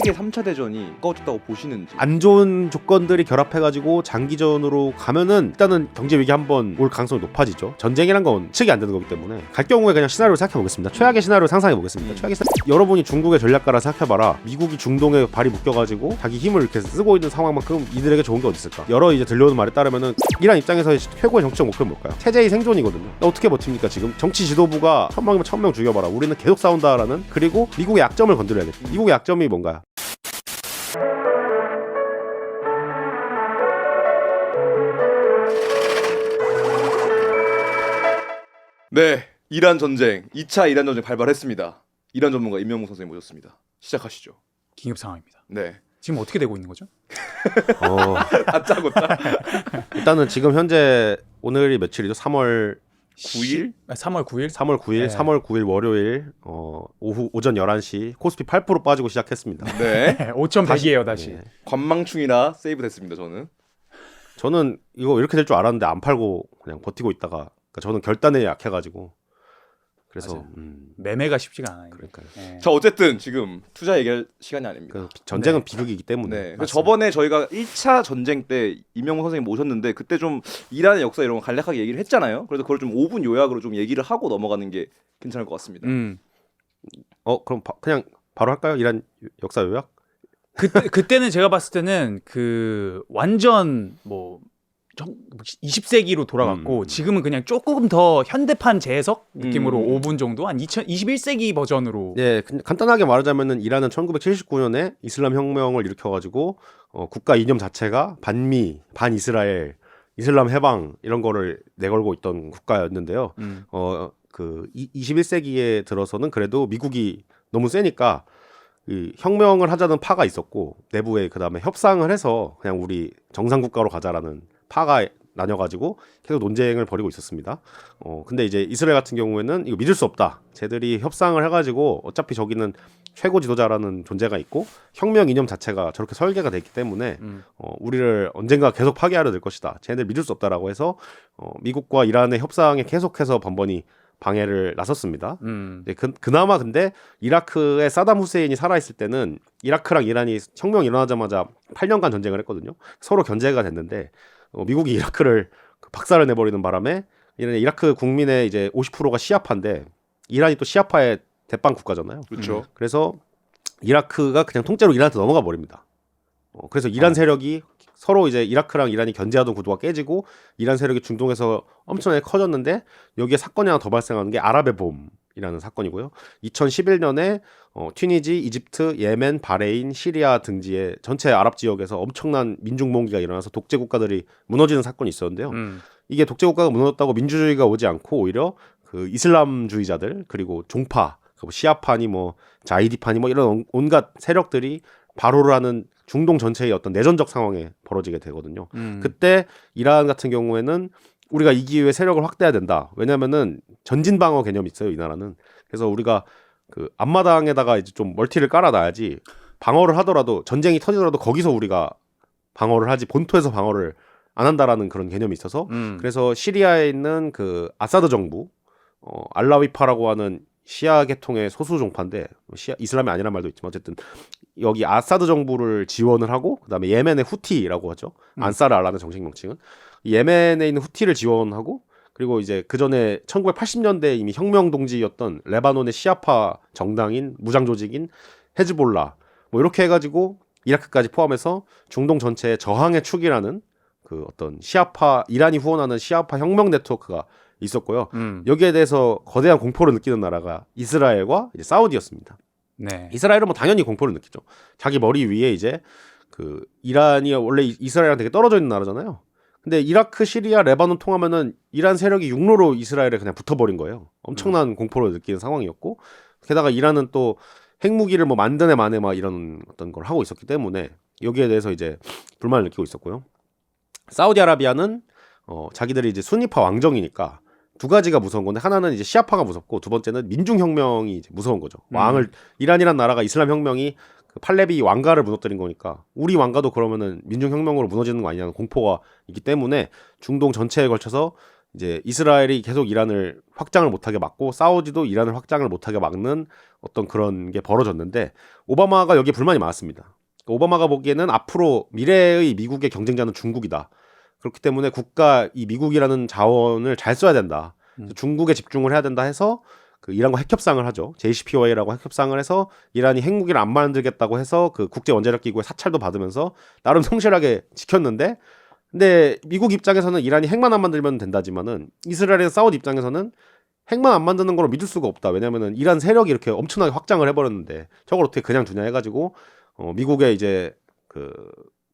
세계 3차 대전이 가까워졌다고 보시는지. 안 좋은 조건들이 결합해가지고 장기전으로 가면은 일단은 경제 위기 한번 올 가능성이 높아지죠. 전쟁이란 건 측이 안 되는 거기 때문에 갈 경우에 그냥 시나리오를 생각해 보겠습니다. 최악의 시나리오를 상상해 보겠습니다. 최악의 여러분이 중국의 전략가라 생각해봐라. 미국이 중동에 발이 묶여가지고 자기 힘을 이렇게 쓰고 있는 상황만큼 이들에게 좋은 게 어디 있을까? 여러 이제 들려오는 말에 따르면은 이란 입장에서의 최고의 정치적 목표는 뭘까요? 체제의 생존이거든요. 어떻게 버팁니까 지금? 정치 지도부가 1000명이면 1000명 죽여봐라. 우리는 계속 싸운다라는. 그리고 미국의 약점을 건드려야겠다. 미국의 약점이 뭔가요? 네, 이란 전쟁 2차 이란 전쟁 발발했습니다. 이란 전문가 임명웅 선생님 모셨습니다. 시작하시죠. 긴급 상황입니다. 네. 지금 어떻게 되고 있는 거죠? 다짜고짜. 일단은 지금 현재 오늘이 며칠이죠? 3월 9일? 3월 9일? 3월 9일, 네. 3월 9일 월요일 오전 11시 코스피 8% 빠지고 시작했습니다. 네. 5,100이에요 다시. 네. 관망충이라 세이브 됐습니다. 저는 이거 이렇게 될 줄 알았는데 안 팔고 그냥 버티고 있다가 그러니까 저는 결단에 약해가지고 그래서 매매가 쉽지가 않아요. 그러니까요. 네. 자 어쨌든 지금 투자 얘기할 시간이 아닙니다. 그 전쟁은 네. 비극이기 때문에. 네. 그래서 저번에 저희가 1차 전쟁 때 임명웅 선생님 모셨는데 그때 좀 이란의 역사 이런 거 간략하게 얘기를 했잖아요. 그래서 그걸 좀 5분 요약으로 좀 얘기를 하고 넘어가는 게 괜찮을 것 같습니다. 그럼 그냥 바로 할까요? 이란 역사 요약? 그때는 제가 봤을 때는 그 완전 뭐 20세기로 돌아갔고 지금은 그냥 조금 더 현대판 재해석 느낌으로 5분 정도 한 21세기 버전으로. 네, 간단하게 말하자면은 이란은 1979년에 이슬람 혁명을 일으켜가지고 국가 이념 자체가 반미, 반이스라엘, 이슬람 해방 이런 거를 내걸고 있던 국가였는데요. 그 21세기에 들어서는 그래도 미국이 너무 세니까 이 혁명을 하자는 파가 있었고 내부에 그다음에 협상을 해서 그냥 우리 정상 국가로 가자라는 파가 나뉘어가지고 계속 논쟁을 벌이고 있었습니다. 근데 이제 이스라엘 같은 경우에는 이거 믿을 수 없다. 쟤들이 협상을 해가지고 어차피 저기는 최고 지도자라는 존재가 있고 혁명 이념 자체가 저렇게 설계가 됐기 때문에 우리를 언젠가 계속 파괴하려 될 것이다. 쟤네들 믿을 수 없다라고 해서 미국과 이란의 협상에 계속해서 번번이 방해를 나섰습니다. 네, 그나마 근데 이라크의 사담 후세인이 살아있을 때는 이라크랑 이란이 혁명 일어나자마자 8년간 전쟁을 했거든요. 서로 견제가 됐는데 미국이 이라크를 박살을 내버리는 바람에 이라크 국민의 이제 50%가 시아파인데 이란이 또 시아파의 대빵 국가잖아요. 그렇죠. 그래서 이라크가 그냥 통째로 이란한테 넘어가 버립니다. 그래서 이란 세력이 서로 이제 이라크랑 이란이 견제하던 구도가 깨지고 이란 세력이 중동에서 엄청나게 커졌는데 여기에 사건이 하나 더 발생하는 게 아랍의 봄이라는 사건이고요. 2011년에 튀니지, 이집트, 예멘, 바레인, 시리아 등지의 전체 아랍 지역에서 엄청난 민중 봉기가 일어나서 독재 국가들이 무너지는 사건이 있었는데요. 이게 독재 국가가 무너졌다고 민주주의가 오지 않고 오히려 그 이슬람주의자들 그리고 종파, 뭐 시아파니 뭐 자이디파니 뭐 이런 온갖 세력들이 발호를 하는 중동 전체의 어떤 내전적 상황에 벌어지게 되거든요. 그때 이란 같은 경우에는 우리가 이 기회에 세력을 확대해야 된다. 왜냐면은 전진 방어 개념이 있어요, 이 나라는. 그래서 우리가 그 앞마당에다가 이제 좀 멀티를 깔아놔야지 방어를 하더라도 전쟁이 터지더라도 거기서 우리가 방어를 하지 본토에서 방어를 안 한다라는 그런 개념이 있어서 그래서 시리아에 있는 그 아사드 정부 알라위파라고 하는 시아 계통의 소수 종파인데 이슬람이 아니란 말도 있지만 어쨌든 여기 아사드 정부를 지원을 하고 그다음에 예멘의 후티라고 하죠. 안사르 알라는 정식 명칭은 예멘에 있는 후티를 지원하고 그리고 이제 그 전에 1980년대에 이미 혁명 동지였던 레바논의 시아파 정당인 무장 조직인 헤즈볼라 뭐 이렇게 해가지고 이라크까지 포함해서 중동 전체의 저항의 축이라는 그 어떤 시아파 이란이 후원하는 시아파 혁명 네트워크가 있었고요. 여기에 대해서 거대한 공포를 느끼는 나라가 이스라엘과 이제 사우디였습니다. 네. 이스라엘은 뭐 당연히 공포를 느끼죠. 자기 머리 위에 이제 그 이란이 원래 이스라엘이랑 되게 떨어져 있는 나라잖아요. 근데 이라크, 시리아, 레바논 통하면은 이란 세력이 육로로 이스라엘에 그냥 붙어버린 거예요. 엄청난 공포를 느끼는 상황이었고 게다가 이란은 또 핵무기를 뭐 만드네 마네 막 이런 어떤 걸 하고 있었기 때문에 여기에 대해서 이제 불만을 느끼고 있었고요. 사우디아라비아는 자기들이 이제 순위파 왕정이니까 두 가지가 무서운 건데 하나는 이제 시아파가 무섭고 두 번째는 민중혁명이 이제 무서운 거죠. 이란이란 나라가 이슬람 혁명이 그 팔레비 왕가를 무너뜨린 거니까 우리 왕가도 그러면은 민중혁명으로 무너지는 거 아니냐는 공포가 있기 때문에 중동 전체에 걸쳐서 이제 이스라엘이 계속 이란을 확장을 못하게 막고 사우디도 이란을 확장을 못하게 막는 어떤 그런 게 벌어졌는데 오바마가 여기에 불만이 많았습니다. 오바마가 보기에는 앞으로 미래의 미국의 경쟁자는 중국이다. 그렇기 때문에 이 미국이라는 자원을 잘 써야 된다. 중국에 집중을 해야 된다 해서 그 이란과 핵협상을 하죠. JCPOA라고 핵협상을 해서 이란이 핵무기를 안 만들겠다고 해서 그 국제원자력기구의 사찰도 받으면서 나름 성실하게 지켰는데 근데 미국 입장에서는 이란이 핵만 안 만들면 된다지만은 이스라엘과 사우디 입장에서는 핵만 안 만드는 걸로 믿을 수가 없다. 왜냐면은 이란 세력이 이렇게 엄청나게 확장을 해버렸는데 저걸 어떻게 그냥 두냐 해가지고 미국에 이제 그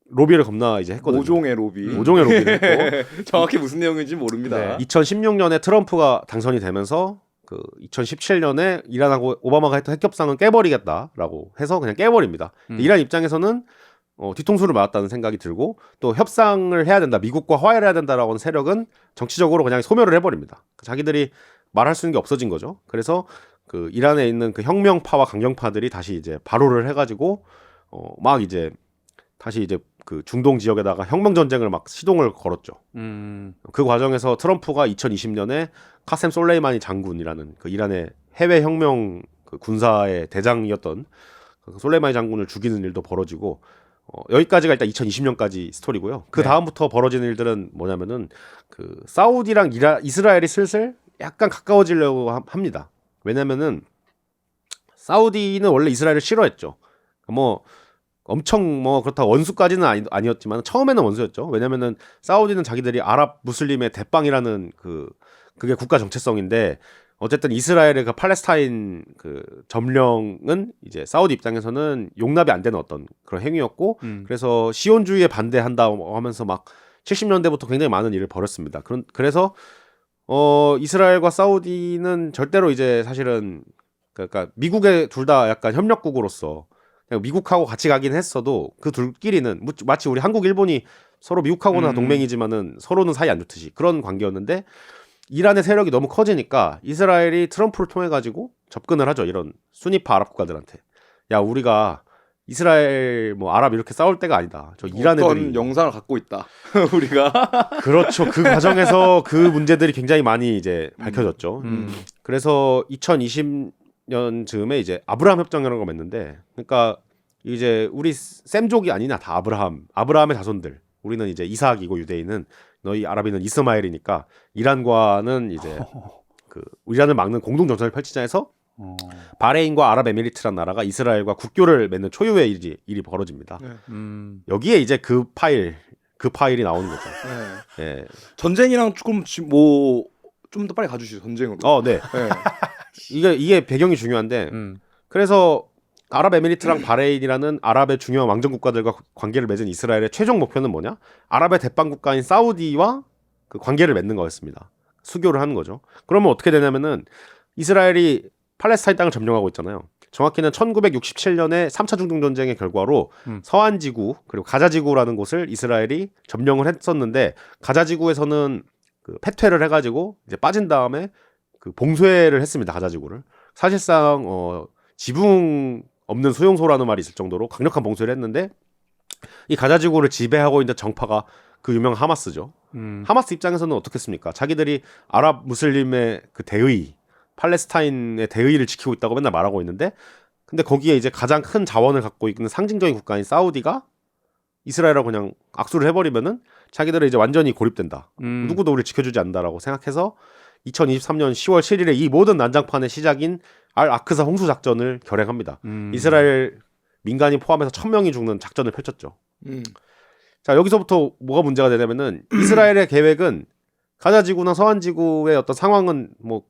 로비를 겁나 이제 했거든요. 모종의 로비. 모종의 로비를 했고 정확히 무슨 내용인지 모릅니다. 2016년에 트럼프가 당선이 되면서 그 2017년에 이란하고 오바마가 했던 핵협상은 깨버리겠다라고 해서 그냥 깨버립니다. 이란 입장에서는 뒤통수를 맞았다는 생각이 들고 또 협상을 해야 된다. 미국과 화해를 해야 된다라고 하는 세력은 정치적으로 그냥 소멸을 해버립니다. 자기들이 말할 수 있는 게 없어진 거죠. 그래서 그 이란에 있는 그 혁명파와 강경파들이 다시 이제 발호를 해가지고 막 이제 다시 이제 그 중동 지역에다가 혁명 전쟁을 막 시동을 걸었죠. 그 과정에서 트럼프가 2020년에 카셈 솔레이마니 장군이라는 그 이란의 해외 혁명 그 군사의 대장이었던 그 솔레이마니 장군을 죽이는 일도 벌어지고 여기까지가 일단 2020년까지 스토리고요. 그 다음부터 벌어지는 일들은 뭐냐면은 그 사우디랑 이스라엘이 슬슬 약간 가까워지려고 합니다. 왜냐면은 사우디는 원래 이스라엘을 싫어했죠. 뭐 엄청 뭐 그렇다 원수까지는 아니었지만 처음에는 원수였죠. 왜냐면은 사우디는 자기들이 아랍 무슬림의 대빵이라는 그게 국가 정체성인데 어쨌든 이스라엘의 그 팔레스타인 그 점령은 이제 사우디 입장에서는 용납이 안 되는 어떤 그런 행위였고 그래서 시온주의에 반대한다 하면서 막 70년대부터 굉장히 많은 일을 벌였습니다. 그래서 이스라엘과 사우디는 절대로 이제 사실은 그러니까 미국의 둘 다 약간 협력국으로서 그냥 미국하고 같이 가긴 했어도 그 둘끼리는 마치 우리 한국 일본이 서로 미국하고는 동맹이지만은 서로는 사이 안 좋듯이 그런 관계였는데 이란의 세력이 너무 커지니까 이스라엘이 트럼프를 통해 가지고 접근을 하죠. 이런 수니파 아랍 국가들한테. 야, 우리가 이스라엘 뭐 아랍 이렇게 싸울 때가 아니다. 저 이란 어떤 애들이 영상을 갖고 있다. 우리가 그렇죠. 그 과정에서 그 문제들이 굉장히 많이 이제 밝혀졌죠. 그래서 2020년 즈음에 이제 아브라함 협정이라는 거 맺는데, 그러니까 이제 우리 셈족이 아니냐 다 아브라함의 자손들. 우리는 이제 이삭이고 유대인은 너희 아랍인은 이스마엘이니까 이란과는 이제 그 이란을 막는 공동 전선을 펼치자 해서 바레인과 아랍에미리트란 나라가 이스라엘과 국교를 맺는 초유의 일이 벌어집니다. 여기에 이제 그 파일이 나오는 거죠. 네. 예. 전쟁이랑 조금 뭐 좀 더 빨리 가주시죠. 전쟁으로. 네. 네. 이게 배경이 중요한데 그래서 아랍에미리트랑 바레인이라는 아랍의 중요한 왕정 국가들과 관계를 맺은 이스라엘의 최종 목표는 뭐냐? 아랍의 대빵 국가인 사우디와 그 관계를 맺는 거였습니다. 수교를 하는 거죠. 그러면 어떻게 되냐면은 이스라엘이 팔레스타인 땅을 점령하고 있잖아요. 정확히는 1967년에 3차 중동 전쟁의 결과로 서한 지구 그리고 가자 지구라는 곳을 이스라엘이 점령을 했었는데 가자 지구에서는 그 패퇴를 해가지고 이제 빠진 다음에 그 봉쇄를 했습니다. 가자 지구를. 사실상 지붕 없는 수용소라는 말이 있을 정도로 강력한 봉쇄를 했는데 이 가자 지구를 지배하고 있는 정파가 그 유명한 하마스죠. 하마스 입장에서는 어떻겠습니까? 자기들이 아랍 무슬림의 그 대의, 팔레스타인의 대의를 지키고 있다고 맨날 말하고 있는데, 근데 거기에 이제 가장 큰 자원을 갖고 있는 상징적인 국가인 사우디가 이스라엘하고 그냥 악수를 해버리면은 자기들은 이제 완전히 고립된다. 누구도 우리 지켜주지 않는다라고 생각해서 2023년 10월 7일에 이 모든 난장판의 시작인 알 아크사 홍수 작전을 결행합니다. 이스라엘 민간인 포함해서 1000명이 죽는 작전을 펼쳤죠. 자, 여기서부터 뭐가 문제가 되냐면은 이스라엘의 계획은 가자 지구나 서한 지구의 어떤 상황은 뭐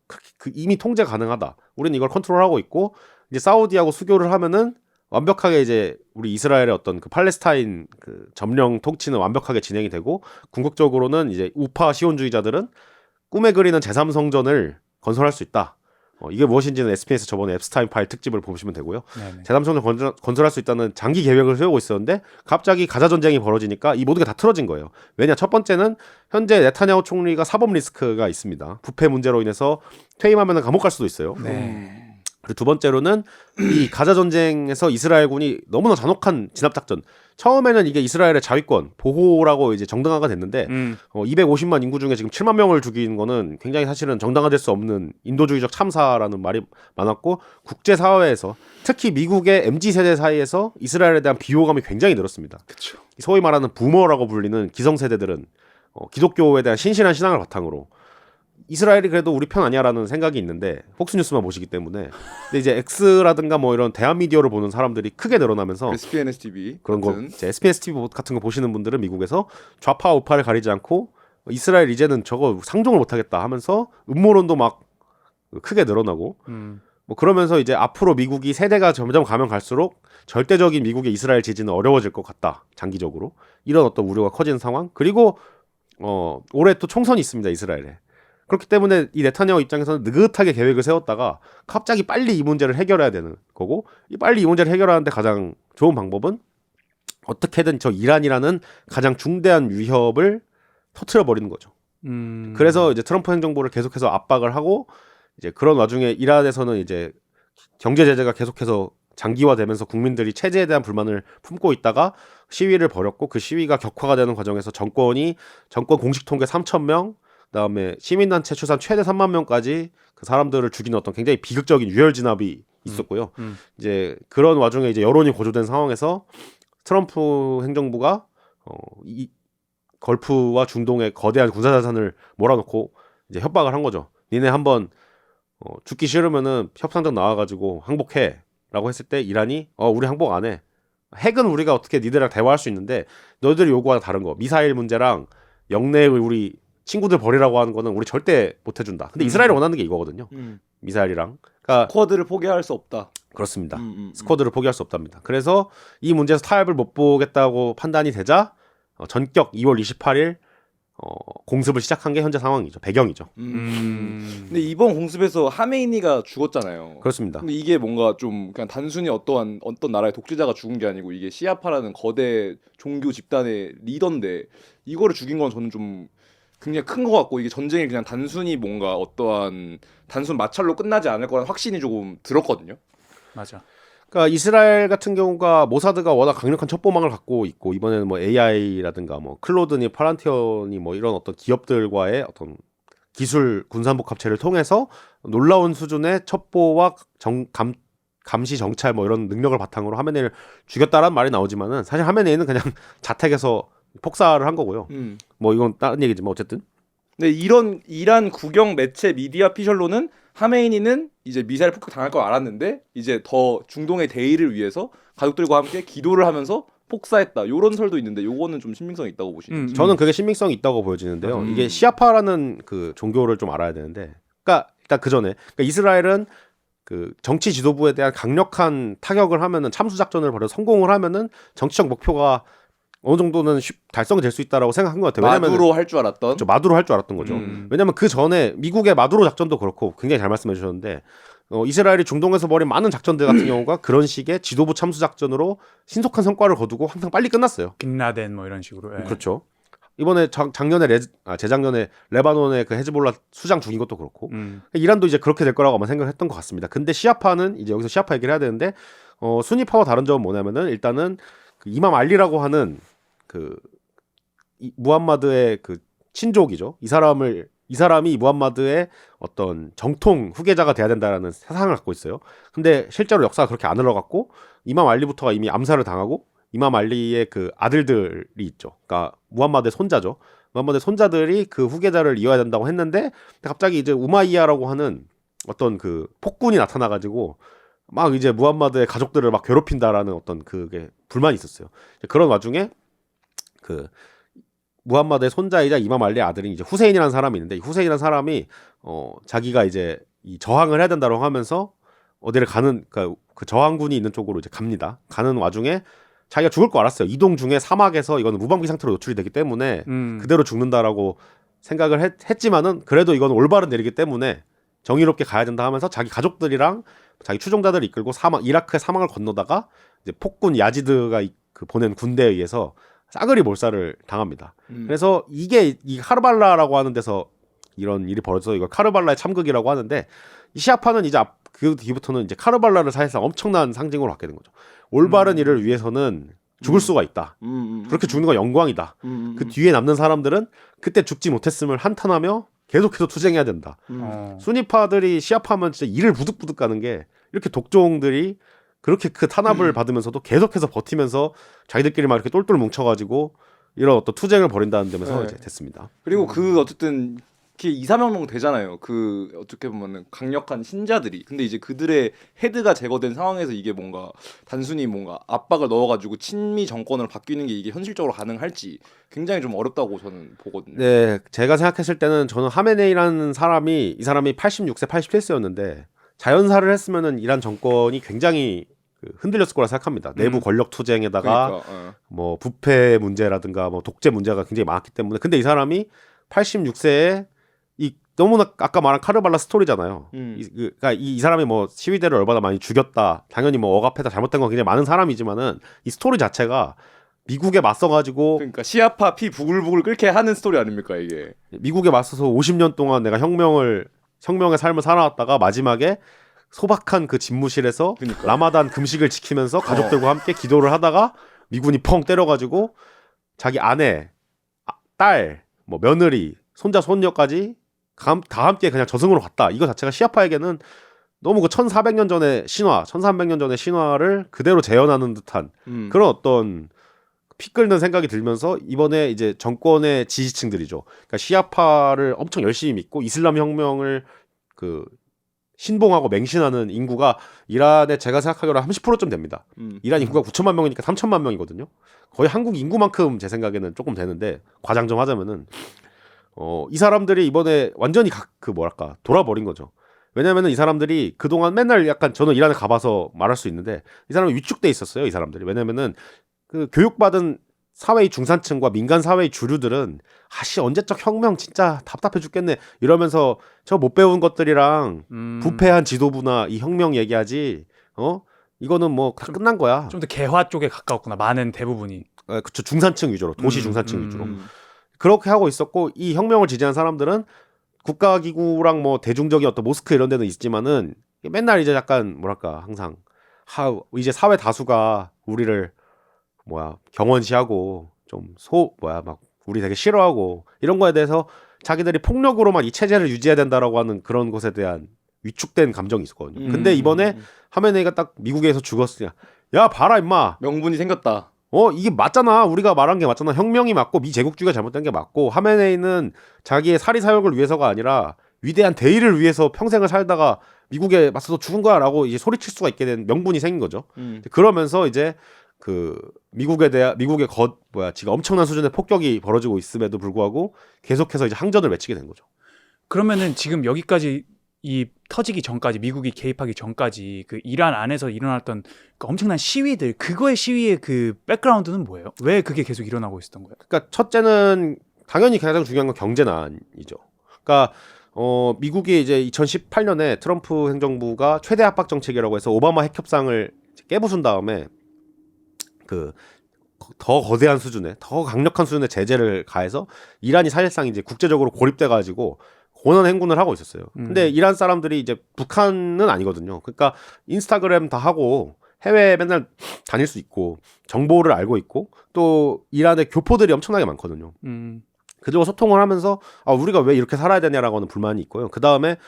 이미 통제 가능하다. 우리는 이걸 컨트롤하고 있고 이제 사우디하고 수교를 하면은 완벽하게 이제 우리 이스라엘의 어떤 그 팔레스타인 그 점령 통치는 완벽하게 진행이 되고 궁극적으로는 이제 우파 시온주의자들은 꿈에 그리는 제3성전을 건설할 수 있다. 이게 무엇인지는 SP에서 저번에 앱스타인 파일 특집을 보시면 되고요. 제3성전을 건설할 수 있다는 장기 계획을 세우고 있었는데 갑자기 가자 전쟁이 벌어지니까 이 모든 게 다 틀어진 거예요. 왜냐? 첫 번째는 현재 네타냐후 총리가 사법 리스크가 있습니다. 부패 문제로 인해서 퇴임하면 감옥 갈 수도 있어요. 그리고 두 번째로는 이 가자 전쟁에서 이스라엘군이 너무나 잔혹한 진압 작전. 처음에는 이게 이스라엘의 자위권 보호라고 이제 정당화가 됐는데 250만 인구 중에 지금 7만 명을 죽인 거는 굉장히 사실은 정당화될 수 없는 인도주의적 참사라는 말이 많았고 국제 사회에서 특히 미국의 MZ 세대 사이에서 이스라엘에 대한 비호감이 굉장히 늘었습니다. 그쵸. 소위 말하는 부머라고 불리는 기성 세대들은 기독교에 대한 신실한 신앙을 바탕으로 이스라엘이 그래도 우리 편 아니야라는 생각이 있는데 폭스뉴스만 보시기 때문에 근데 이제 X라든가 뭐 이런 대한 미디어를 보는 사람들이 크게 늘어나면서 SPNS TV 그런 거 같은. 이제 SBS TV 같은 거 보시는 분들은 미국에서 좌파 우파를 가리지 않고 이스라엘 이제는 저거 상종을 못하겠다 하면서 음모론도 막 크게 늘어나고 뭐 그러면서 이제 앞으로 미국이 세대가 점점 가면 갈수록 절대적인 미국의 이스라엘 지지는 어려워질 것 같다 장기적으로 이런 어떤 우려가 커지는 상황 그리고 올해 또 총선이 있습니다 이스라엘에. 그렇기 때문에 이 네타냐후 입장에서는 느긋하게 계획을 세웠다가 갑자기 빨리 이 문제를 해결해야 되는 거고 빨리 이 문제를 해결하는데 가장 좋은 방법은 어떻게든 저 이란이라는 가장 중대한 위협을 터트려 버리는 거죠. 그래서 이제 트럼프 행정부를 계속해서 압박을 하고 이제 그런 와중에 이란에서는 이제 경제 제재가 계속해서 장기화되면서 국민들이 체제에 대한 불만을 품고 있다가 시위를 벌였고 그 시위가 격화가 되는 과정에서 정권 공식 통계 3,000명 그다음에 시민단체 추산 최대 3만 명까지 그 사람들을 죽이는 어떤 굉장히 비극적인 유혈 진압이 있었고요. 이제 그런 와중에 이제 여론이 고조된 상황에서 트럼프 행정부가 이 걸프와 중동의 거대한 군사 자산을 몰아놓고 이제 협박을 한 거죠. 니네 한번 죽기 싫으면은 협상장 나와가지고 항복해라고 했을 때 이란이 우리 항복 안 해. 핵은 우리가 어떻게 니들이랑 대화할 수 있는데 너희들이 요구하는 다른 거 미사일 문제랑 영내의 우리 친구들 버리라고 하는 거는 우리 절대 못 해준다. 근데 이스라엘이 원하는 게 이거거든요. 미사일이랑. 그러니까 스쿼드를 포기할 수 없다. 그렇습니다. 스쿼드를 포기할 수 없답니다. 그래서 이 문제에서 타협을 못 보겠다고 판단이 되자 전격 2월 28일 공습을 시작한 게 현재 상황이죠. 배경이죠. 근데 이번 공습에서 하메이니가 죽었잖아요. 그렇습니다. 근데 이게 뭔가 좀 그냥 단순히 어떤 나라의 독재자가 죽은 게 아니고 이게 시아파라는 거대 종교 집단의 리더인데 이거를 죽인 건 저는 좀 굉장히 큰 것 같고 이게 전쟁이 그냥 단순히 뭔가 어떠한 단순 마찰로 끝나지 않을 거라는 확신이 조금 들었거든요. 맞아. 그러니까 이스라엘 같은 경우가 모사드가 워낙 강력한 첩보망을 갖고 있고 이번에는 뭐 AI라든가 뭐 클로드니 파란티언이 뭐 이런 어떤 기업들과의 어떤 기술 군산복합체를 통해서 놀라운 수준의 첩보와 감시 정찰 뭐 이런 능력을 바탕으로 하메네이를 죽였다라는 말이 나오지만은 사실 하메네이는 그냥 자택에서 폭사를 한 거고요. 뭐 이건 다른 얘기지만 어쨌든. 근데 이런 이란 국영 매체 미디어 피셜로는 하메이니는 이제 미사일 폭격 당할 걸 알았는데 이제 더 중동의 대의를 위해서 가족들과 함께 기도를 하면서 폭사했다. 요런 설도 있는데 요거는 좀 신빙성이 있다고 보시는지. 저는 그게 신빙성이 있다고 보여지는데요. 이게 시아파라는 그 종교를 좀 알아야 되는데, 그러니까 일단 그 전에 이스라엘은 그 정치 지도부에 대한 강력한 타격을 하면은 참수 작전을 벌여 성공을 하면은 정치적 목표가 어느 정도는 달성될 수 있다라고 생각한 것 같아요. 왜냐면 마두로 할 줄 알았던. 그렇죠, 마두로 할 줄 알았던 거죠. 왜냐면 그 전에 미국의 마두로 작전도 그렇고 굉장히 잘 말씀해 주셨는데 이스라엘이 중동에서 벌인 많은 작전들 같은 경우가 그런 식의 지도부 참수 작전으로 신속한 성과를 거두고 항상 빨리 끝났어요. 빈라덴 뭐 이런 식으로. 예. 그렇죠. 이번에 재작년에 레바논의 그 헤즈볼라 수장 죽인 것도 그렇고 이란도 이제 그렇게 될 거라고 아마 생각했던 것 같습니다. 근데 시아파는 이제 여기서 시아파 얘기를 해야 되는데 수니파와 다른 점은 뭐냐면은 일단은 그 이맘 알리라고 하는 그 무함마드의 그 친족이죠. 이 사람이 무함마드의 어떤 정통 후계자가 돼야 된다라는 사상을 갖고 있어요. 근데 실제로 역사가 그렇게 안 흘러갔고 이맘 알리부터가 이미 암살을 당하고 이맘 알리의 그 아들들이 있죠. 그러니까 무함마드의 손자죠. 무함마드의 손자들이 그 후계자를 이어야 된다고 했는데 갑자기 이제 우마이야라고 하는 어떤 그 폭군이 나타나가지고 막 이제 무함마드의 가족들을 막 괴롭힌다라는 어떤 그게 불만이 있었어요. 그런 와중에 그 무함마드의 손자이자 이맘 알리의 아들인 이제 후세인이라는 사람이 있는데 이 후세인이라는 사람이 자기가 이제 이 저항을 해야 된다고 하면서 어디를 가는 그러니까 그 저항군이 있는 쪽으로 이제 갑니다. 가는 와중에 자기가 죽을 거 알았어요. 이동 중에 사막에서 이거는 무방비 상태로 노출이 되기 때문에 그대로 죽는다라고 생각을 했지만은 그래도 이건 올바른 일이기 때문에 정의롭게 가야 된다 하면서 자기 가족들이랑 자기 추종자들을 이끌고 이라크의 사막을 건너다가 이제 폭군 야지드가 그 보낸 군대에 의해서 싸그리 몰살을 당합니다. 그래서 이게 이 카르발라라고 하는 데서 이런 일이 벌어져서 이걸 카르발라의 참극이라고 하는데 이 시아파는 이제 그 뒤부터는 이제 카르발라를 사실상 엄청난 상징으로 갖게 된 거죠. 올바른 일을 위해서는 죽을 수가 있다. 그렇게 죽는 건 영광이다. 그 뒤에 남는 사람들은 그때 죽지 못했음을 한탄하며 계속해서 투쟁해야 된다. 수니파들이 시아파하면 진짜 이를 부득부득 가는 게 이렇게 독종들이 그렇게 그 탄압을 받으면서도 계속해서 버티면서 자기들끼리 막 이렇게 똘똘 뭉쳐가지고 이런 어떤 투쟁을 벌인다는 점에서 네. 이제 됐습니다. 그리고 그 어쨌든 그게 2, 3명 되잖아요. 그 어떻게 보면은 강력한 신자들이. 근데 이제 그들의 헤드가 제거된 상황에서 이게 뭔가 단순히 뭔가 압박을 넣어가지고 친미 정권을 바뀌는 게 이게 현실적으로 가능할지 굉장히 좀 어렵다고 저는 보거든요. 네, 제가 생각했을 때는 저는 하메네이라는 사람이 이 사람이 86세, 87세였는데 자연사를 했으면은 이란 정권이 굉장히 흔들렸을 거라 생각합니다. 내부 권력 투쟁에다가 그러니까, 뭐 부패 문제라든가 뭐 독재 문제가 굉장히 많았기 때문에 근데 이 사람이 86세에 이 너무나 아까 말한 카르발라 스토리잖아요. 그러니까 이 사람이 뭐 시위대를 얼마나 많이 죽였다. 당연히 뭐 억압해다 잘못된 건 굉장히 많은 사람이지만은 이 스토리 자체가 미국에 맞서가지고 그러니까 시아파 피 부글부글 끓게 하는 스토리 아닙니까 이게? 미국에 맞서서 50년 동안 내가 혁명의 삶을 살아왔다가 마지막에 소박한 그 집무실에서 그러니까. 라마단 금식을 지키면서 가족들과 함께 기도를 하다가 미군이 펑 때려가지고 자기 아내, 딸, 뭐 며느리, 손자, 손녀까지 다 함께 그냥 저승으로 갔다. 이거 자체가 시아파에게는 너무 그 1400년 전의 신화, 1300년 전의 신화를 그대로 재현하는 듯한 그런 어떤 피 끓는 생각이 들면서 이번에 이제 정권의 지지층들이죠. 그러니까 시아파를 엄청 열심히 믿고 이슬람 혁명을 그 신봉하고 맹신하는 인구가 이란에 제가 생각하기로 30%쯤 됩니다. 이란 인구가 9천만 명이니까 3천만 명이거든요. 거의 한국 인구만큼 제 생각에는 조금 되는데 과장 좀 하자면은 이 사람들이 이번에 완전히 돌아버린 거죠. 왜냐면은 이 사람들이 그동안 맨날 약간 저는 이란에 가봐서 말할 수 있는데 이 사람이 위축돼 있었어요. 이 사람들이. 왜냐면은 그 교육받은 사회의 중산층과 민간 사회의 주류들은 언제적 혁명 진짜 답답해 죽겠네 이러면서 저 못 배운 것들이랑 부패한 지도부나 이 혁명 얘기하지 이거는 뭐 다 끝난 거야. 좀 더 개화 쪽에 가까웠구나. 많은 대부분이. 그쵸. 중산층 위주로 도시 중산층 위주로 그렇게 하고 있었고 이 혁명을 지지한 사람들은 국가기구랑 뭐 대중적인 어떤 모스크 이런 데는 있지만은 맨날 이제 약간 뭐랄까 항상 이제 사회 다수가 우리를 경원시하고 좀 막 우리 되게 싫어하고 이런 거에 대해서 자기들이 폭력으로만 이 체제를 유지해야 된다라고 하는 그런 것에 대한 위축된 감정이 있었거든요. 근데 이번에 하메네이가 딱 미국에서 죽었으냐. 야 봐라 임마. 명분이 생겼다. 이게 맞잖아. 우리가 말한 게 맞잖아. 혁명이 맞고 미제국주의가 잘못된 게 맞고 하메네이는 자기의 사리사욕을 위해서가 아니라 위대한 대의를 위해서 평생을 살다가 미국에 맞서서 죽은 거야라고 이제 소리칠 수가 있게 된 명분이 생긴 거죠. 그러면서 이제 그 미국에 대한 지금 엄청난 수준의 폭격이 벌어지고 있음에도 불구하고 계속해서 이제 항전을 외치게 된 거죠. 그러면은 지금 여기까지 이 터지기 전까지 미국이 개입하기 전까지 그 이란 안에서 일어났던 그 엄청난 시위들 그거의 시위의 그 백그라운드는 뭐예요? 왜 그게 계속 일어나고 있었던 거예요? 그러니까 첫째는 당연히 가장 중요한 건 경제난이죠. 그러니까 미국이 이제 2018년에 트럼프 행정부가 최대 압박 정책이라고 해서 오바마 핵 협상을 깨부순 다음에 그 더 거대한 수준의 더 강력한 수준의 제재를 가해서 이란이 사실상 이제 국제적으로 고립돼 가지고 권한 행군을 하고 있었어요. 근데 이란 사람들이 이제 북한은 아니거든요. 그러니까 인스타그램 다 하고 해외에 맨날 다닐 수 있고 정보를 알고 있고 또 이란의 교포들이 엄청나게 많거든요. 그들과 소통을 하면서 우리가 왜 이렇게 살아야 되냐라고 하는 불만이 있고요. 그 다음에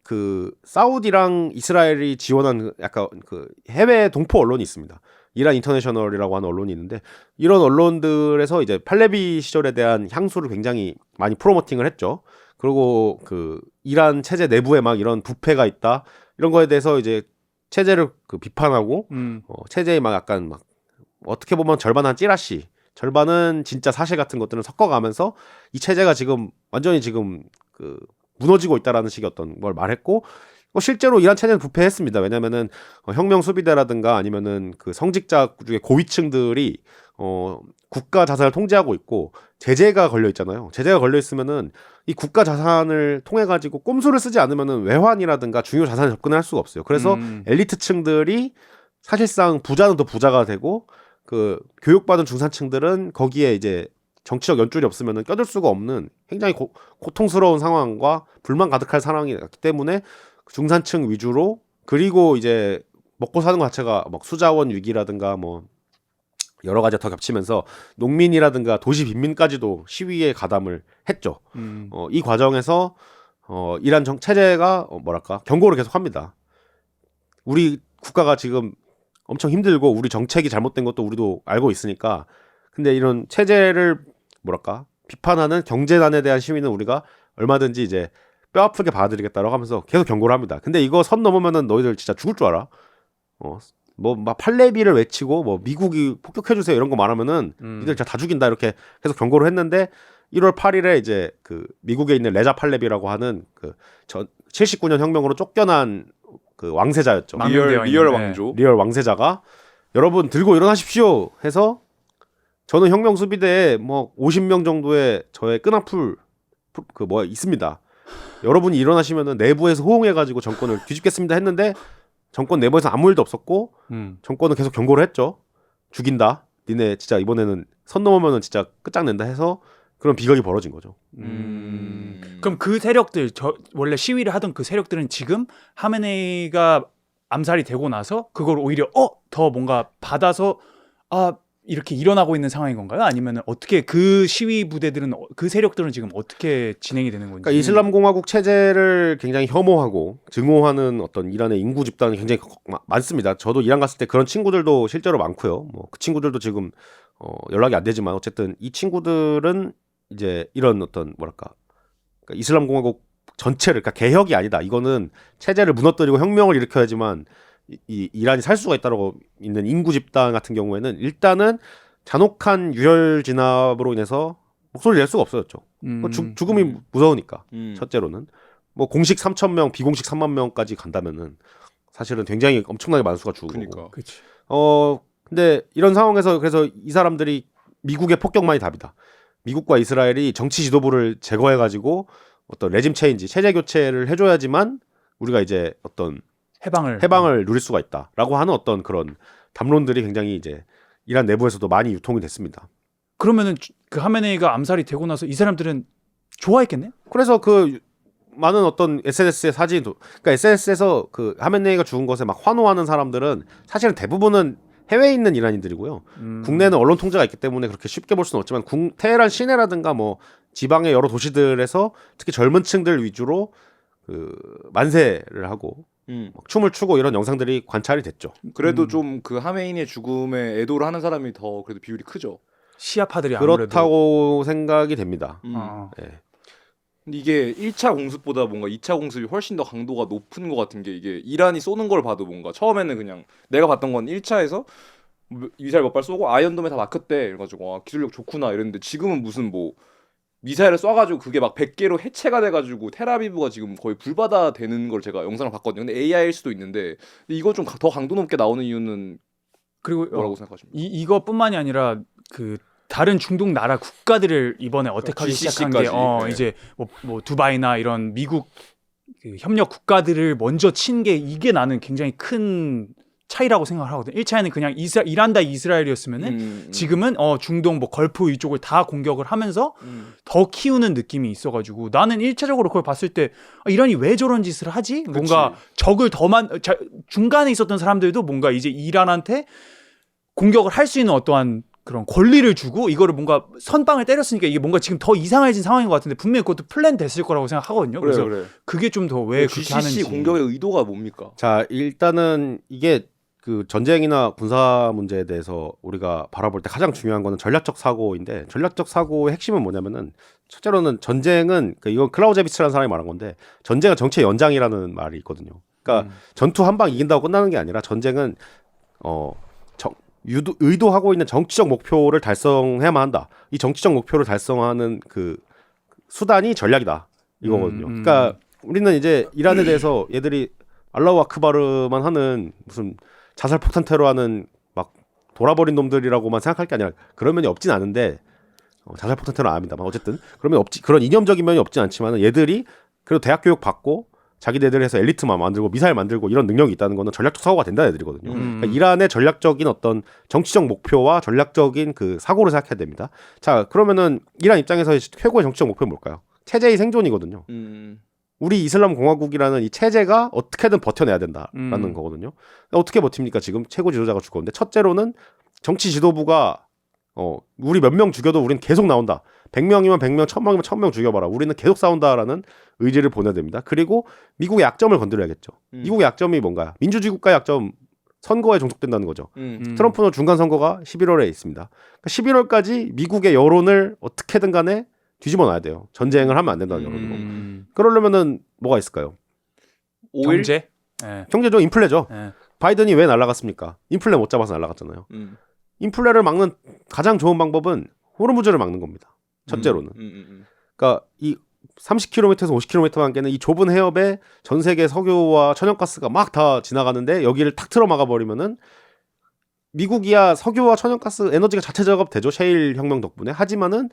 그 사우디랑 이스라엘이 지원한 약간 그 해외 동포 언론이 있습니다. 이란 인터내셔널이라고 하는 언론이 있는데 이런 언론들에서 이제 팔레비 시절에 대한 향수를 굉장히 많이 프로모팅을 했죠. 그리고 그 이란 체제 내부에 막 이런 부패가 있다 이런 거에 대해서 이제 체제를 그 비판하고 체제에 막 약간 막 어떻게 보면 절반은 찌라시 절반은 진짜 사실 같은 것들을 섞어가면서 이 체제가 지금 완전히 지금 그 무너지고 있다라는 식의 어떤 걸 말했고 실제로 이란 체제는 부패했습니다. 왜냐면은 혁명 수비대라든가 아니면은 그 성직자 중에 고위층들이 국가 자산을 통제하고 있고 제재가 걸려 있잖아요. 제재가 걸려 있으면은 이 국가 자산을 통해 가지고 꼼수를 쓰지 않으면은 외환이라든가 중요 자산에 접근을 할 수가 없어요. 그래서 엘리트층들이 사실상 부자는 더 부자가 되고 그 교육받은 중산층들은 거기에 이제 정치적 연줄이 없으면은 껴들 수가 없는 굉장히 고통스러운 상황과 불만 가득할 상황이기 때문에 중산층 위주로 그리고 이제 먹고 사는 것 자체가 막 수자원 위기라든가 뭐 여러 가지 더 겹치면서 농민이라든가 도시 빈민까지도 시위에 가담을 했죠. 이 과정에서 이란 체제가 뭐랄까 경고를 계속합니다. 우리 국가가 지금 엄청 힘들고 우리 정책이 잘못된 것도 우리도 알고 있으니까 근데 이런 체제를 뭐랄까 비판하는 경제난에 대한 시위는 우리가 얼마든지 이제 뼈 아프게 받아들이겠다라고 하면서 계속 경고를 합니다. 근데 이거 선 넘으면은 너희들 진짜 죽을 줄 알아. 뭐 막 팔레비를 외치고 뭐 미국이 폭격해 주세요 이런 거 말하면은 니들 진짜 다 죽인다 이렇게 계속 경고를 했는데 1월 8일에 이제 그 미국에 있는 레자 팔레비라고 하는 그 79년 혁명으로 쫓겨난 그 왕세자였죠. 리얼 왕조. 리얼 왕세자가 여러분 들고 일어나십시오 해서 저는 혁명 수비대에 뭐 50명 정도의 저의 끈앞을 그 뭐야 있습니다. 여러분이 일어나시면은 내부에서 호응해가지고 정권을 뒤집겠습니다 했는데 정권 내부에서 아무 일도 없었고 정권은 계속 경고를 했죠. 죽인다. 니네 진짜 이번에는 선 넘으면은 진짜 끝장낸다 해서 그런 비극이 벌어진 거죠. 그럼 그 세력들 원래 시위를 하던 그 세력들은 지금 하메네이가 암살이 되고 나서 그걸 오히려 더 뭔가 받아서 이렇게 일어나고 있는 상황인 건가요? 아니면 어떻게 그 시위 부대들은 그 세력들은 지금 어떻게 진행이 되는 건지? 그러니까 이슬람 공화국 체제를 굉장히 혐오하고 증오하는 어떤 이란의 인구 집단이 굉장히 많습니다. 저도 이란 갔을 때 그런 친구들도 실제로 많고요. 뭐 그 친구들도 지금 연락이 안 되지만 어쨌든 이 친구들은 이제 이런 어떤 뭐랄까 그러니까 이슬람 공화국 전체를 그러니까 개혁이 아니다. 이거는 체제를 무너뜨리고 혁명을 일으켜야지만 이 이란이 살 수가 있다라고 있는 인구 집단 같은 경우에는 일단은 잔혹한 유혈 진압으로 인해서 목소리를 낼 수가 없어졌죠. 죽음이 무서우니까 첫째로는 뭐 공식 3,000명, 비공식 3만 명까지 간다면은 사실은 굉장히 엄청나게 많은 수가 죽고. 그러니까. 근데 이런 상황에서 그래서 이 사람들이 미국의 폭격만이 답이다. 미국과 이스라엘이 정치 지도부를 제거해가지고 어떤 레짐 체인지, 체제 교체를 해줘야지만 우리가 이제 어떤 해방을 누릴 수가 있다라고 하는 어떤 그런 담론들이 굉장히 이제 이란 내부에서도 많이 유통이 됐습니다. 그러면은 그 하메네이가 암살이 되고 나서 이 사람들은 좋아했겠네? 그래서 그 많은 어떤 SNS의 사진도 그러니까 SNS에서 그 하메네이가 죽은 것에 막 환호하는 사람들은 사실은 대부분은 해외에 있는 이란인들이고요. 국내는 언론 통제가 있기 때문에 그렇게 쉽게 볼 수는 없지만 테헤란 시내라든가 뭐 지방의 여러 도시들에서 특히 젊은 층들 위주로 그 만세를 하고 막 춤을 추고 이런 영상들이 관찰이 됐죠. 그래도 좀 그 하메인의 죽음에 애도를 하는 사람이 더 그래도 비율이 크죠. 시아파들이 아무래도 그렇다고 생각이 됩니다. 네. 근데 이게 1차 공습보다 뭔가 2차 공습이 훨씬 더 강도가 높은 것 같은 게 이게 이란이 쏘는 걸 봐도 뭔가 처음에는 그냥 내가 봤던 건 1차에서 미사일 몇 발 쏘고 아이언돔에 다 막혔대. 그래가지고 기술력 좋구나 이랬는데 지금은 무슨 뭐 미사일을 쏴가지고 그게 막 100개로 해체가 돼가지고 테라비브가 지금 거의 불바다 되는 걸 제가 영상을 봤거든요. 근데 AI일 수도 있는데 이거 좀 더 강도 높게 나오는 이유는 그리고 뭐라고 생각하십니까? 이것뿐만이 아니라 그 다른 중동 나라 국가들을 이번에 어택하기 시작한 게 네. 이제 뭐 두바이나 이런 미국 그 협력 국가들을 먼저 친 게 이게 나는 굉장히 큰 차이라고 생각을 하거든. 1차에는 그냥 이란 대 이스라엘이었으면은 지금은 중동 뭐 걸프 이쪽을 다 공격을 하면서 더 키우는 느낌이 있어가지고 나는 1차적으로 그걸 봤을 때 이란이 왜 저런 짓을 하지? 뭔가 적을 중간에 있었던 사람들도 뭔가 이제 이란한테 공격을 할 수 있는 어떠한 그런 권리를 주고 이거를 뭔가 선빵을 때렸으니까 이게 뭔가 지금 더 이상해진 상황인 것 같은데 분명히 그것도 플랜 됐을 거라고 생각하거든요. 그래서 그게 좀 더 왜 그렇게 하는지. GCC 공격의 의도가 뭡니까? 자, 일단은 이게 그 전쟁이나 군사 문제에 대해서 우리가 바라볼 때 가장 중요한 거는 전략적 사고인데 전략적 사고의 핵심은 뭐냐면은 첫째로는 전쟁은 이건 클라우제비츠라는 사람이 말한 건데 전쟁은 정치의 연장이라는 말이 있거든요. 그러니까 전투 한 방 이긴다고 끝나는 게 아니라 전쟁은 의도하고 있는 정치적 목표를 달성해야만 한다. 이 정치적 목표를 달성하는 그 수단이 전략이다. 이거거든요. 그러니까 우리는 이제 이란에 대해서 얘들이 알라후 아크바르만 하는 무슨 자살 폭탄 테러하는 막 돌아버린 놈들이라고만 생각할 게 아니라 그런 면이 없진 않은데 자살 폭탄 테러 안 합니다만 어쨌든 그러면 그런 이념적인 면이 없진 않지만 얘들이 그래도 대학 교육 받고 자기네들 해서 엘리트만 만들고 미사일 만들고 이런 능력이 있다는 거는 전략적 사고가 된다는 애들이거든요. 그러니까 이란의 전략적인 어떤 정치적 목표와 전략적인 그 사고를 생각해야 됩니다. 자, 그러면은 이란 입장에서의 최고의 정치적 목표는 뭘까요? 체제의 생존이거든요. 우리 이슬람 공화국이라는 이 체제가 어떻게든 버텨내야 된다라는 음. 거거든요. 어떻게 버팁니까? 지금 최고 지도자가 죽었는데 첫째로는 정치 지도부가 우리 몇 명 죽여도 우리는 계속 나온다. 100명이면 100명, 1000명이면 1000명 죽여봐라. 우리는 계속 싸운다라는 의지를 보내야 됩니다. 그리고 미국의 약점을 건드려야겠죠. 미국의 약점이 뭔가요? 민주주의 국가 약점 선거에 종속된다는 거죠. 트럼프는 중간 선거가 11월에 있습니다. 그러니까 11월까지 미국의 여론을 어떻게든 간에 뒤집어 놔야 돼요. 전쟁을 하면 안 된다는 여론으로. 그러려면은 뭐가 있을까요? 5일? 경제. 예. 경제죠, 인플레죠. 예. 바이든이 왜 날아갔습니까? 인플레 못 잡아서 날아갔잖아요. 인플레를 막는 가장 좋은 방법은 호르무즈를 막는 겁니다. 첫째로는. 그러니까 이 30km에서 50km만 깨는 이 좁은 해협에 전 세계 석유와 천연가스가 막 다 지나가는데 여기를 탁 틀어 막아버리면은 미국이야 석유와 천연가스 에너지가 자체 작업되죠. 셰일 혁명 덕분에. 하지만은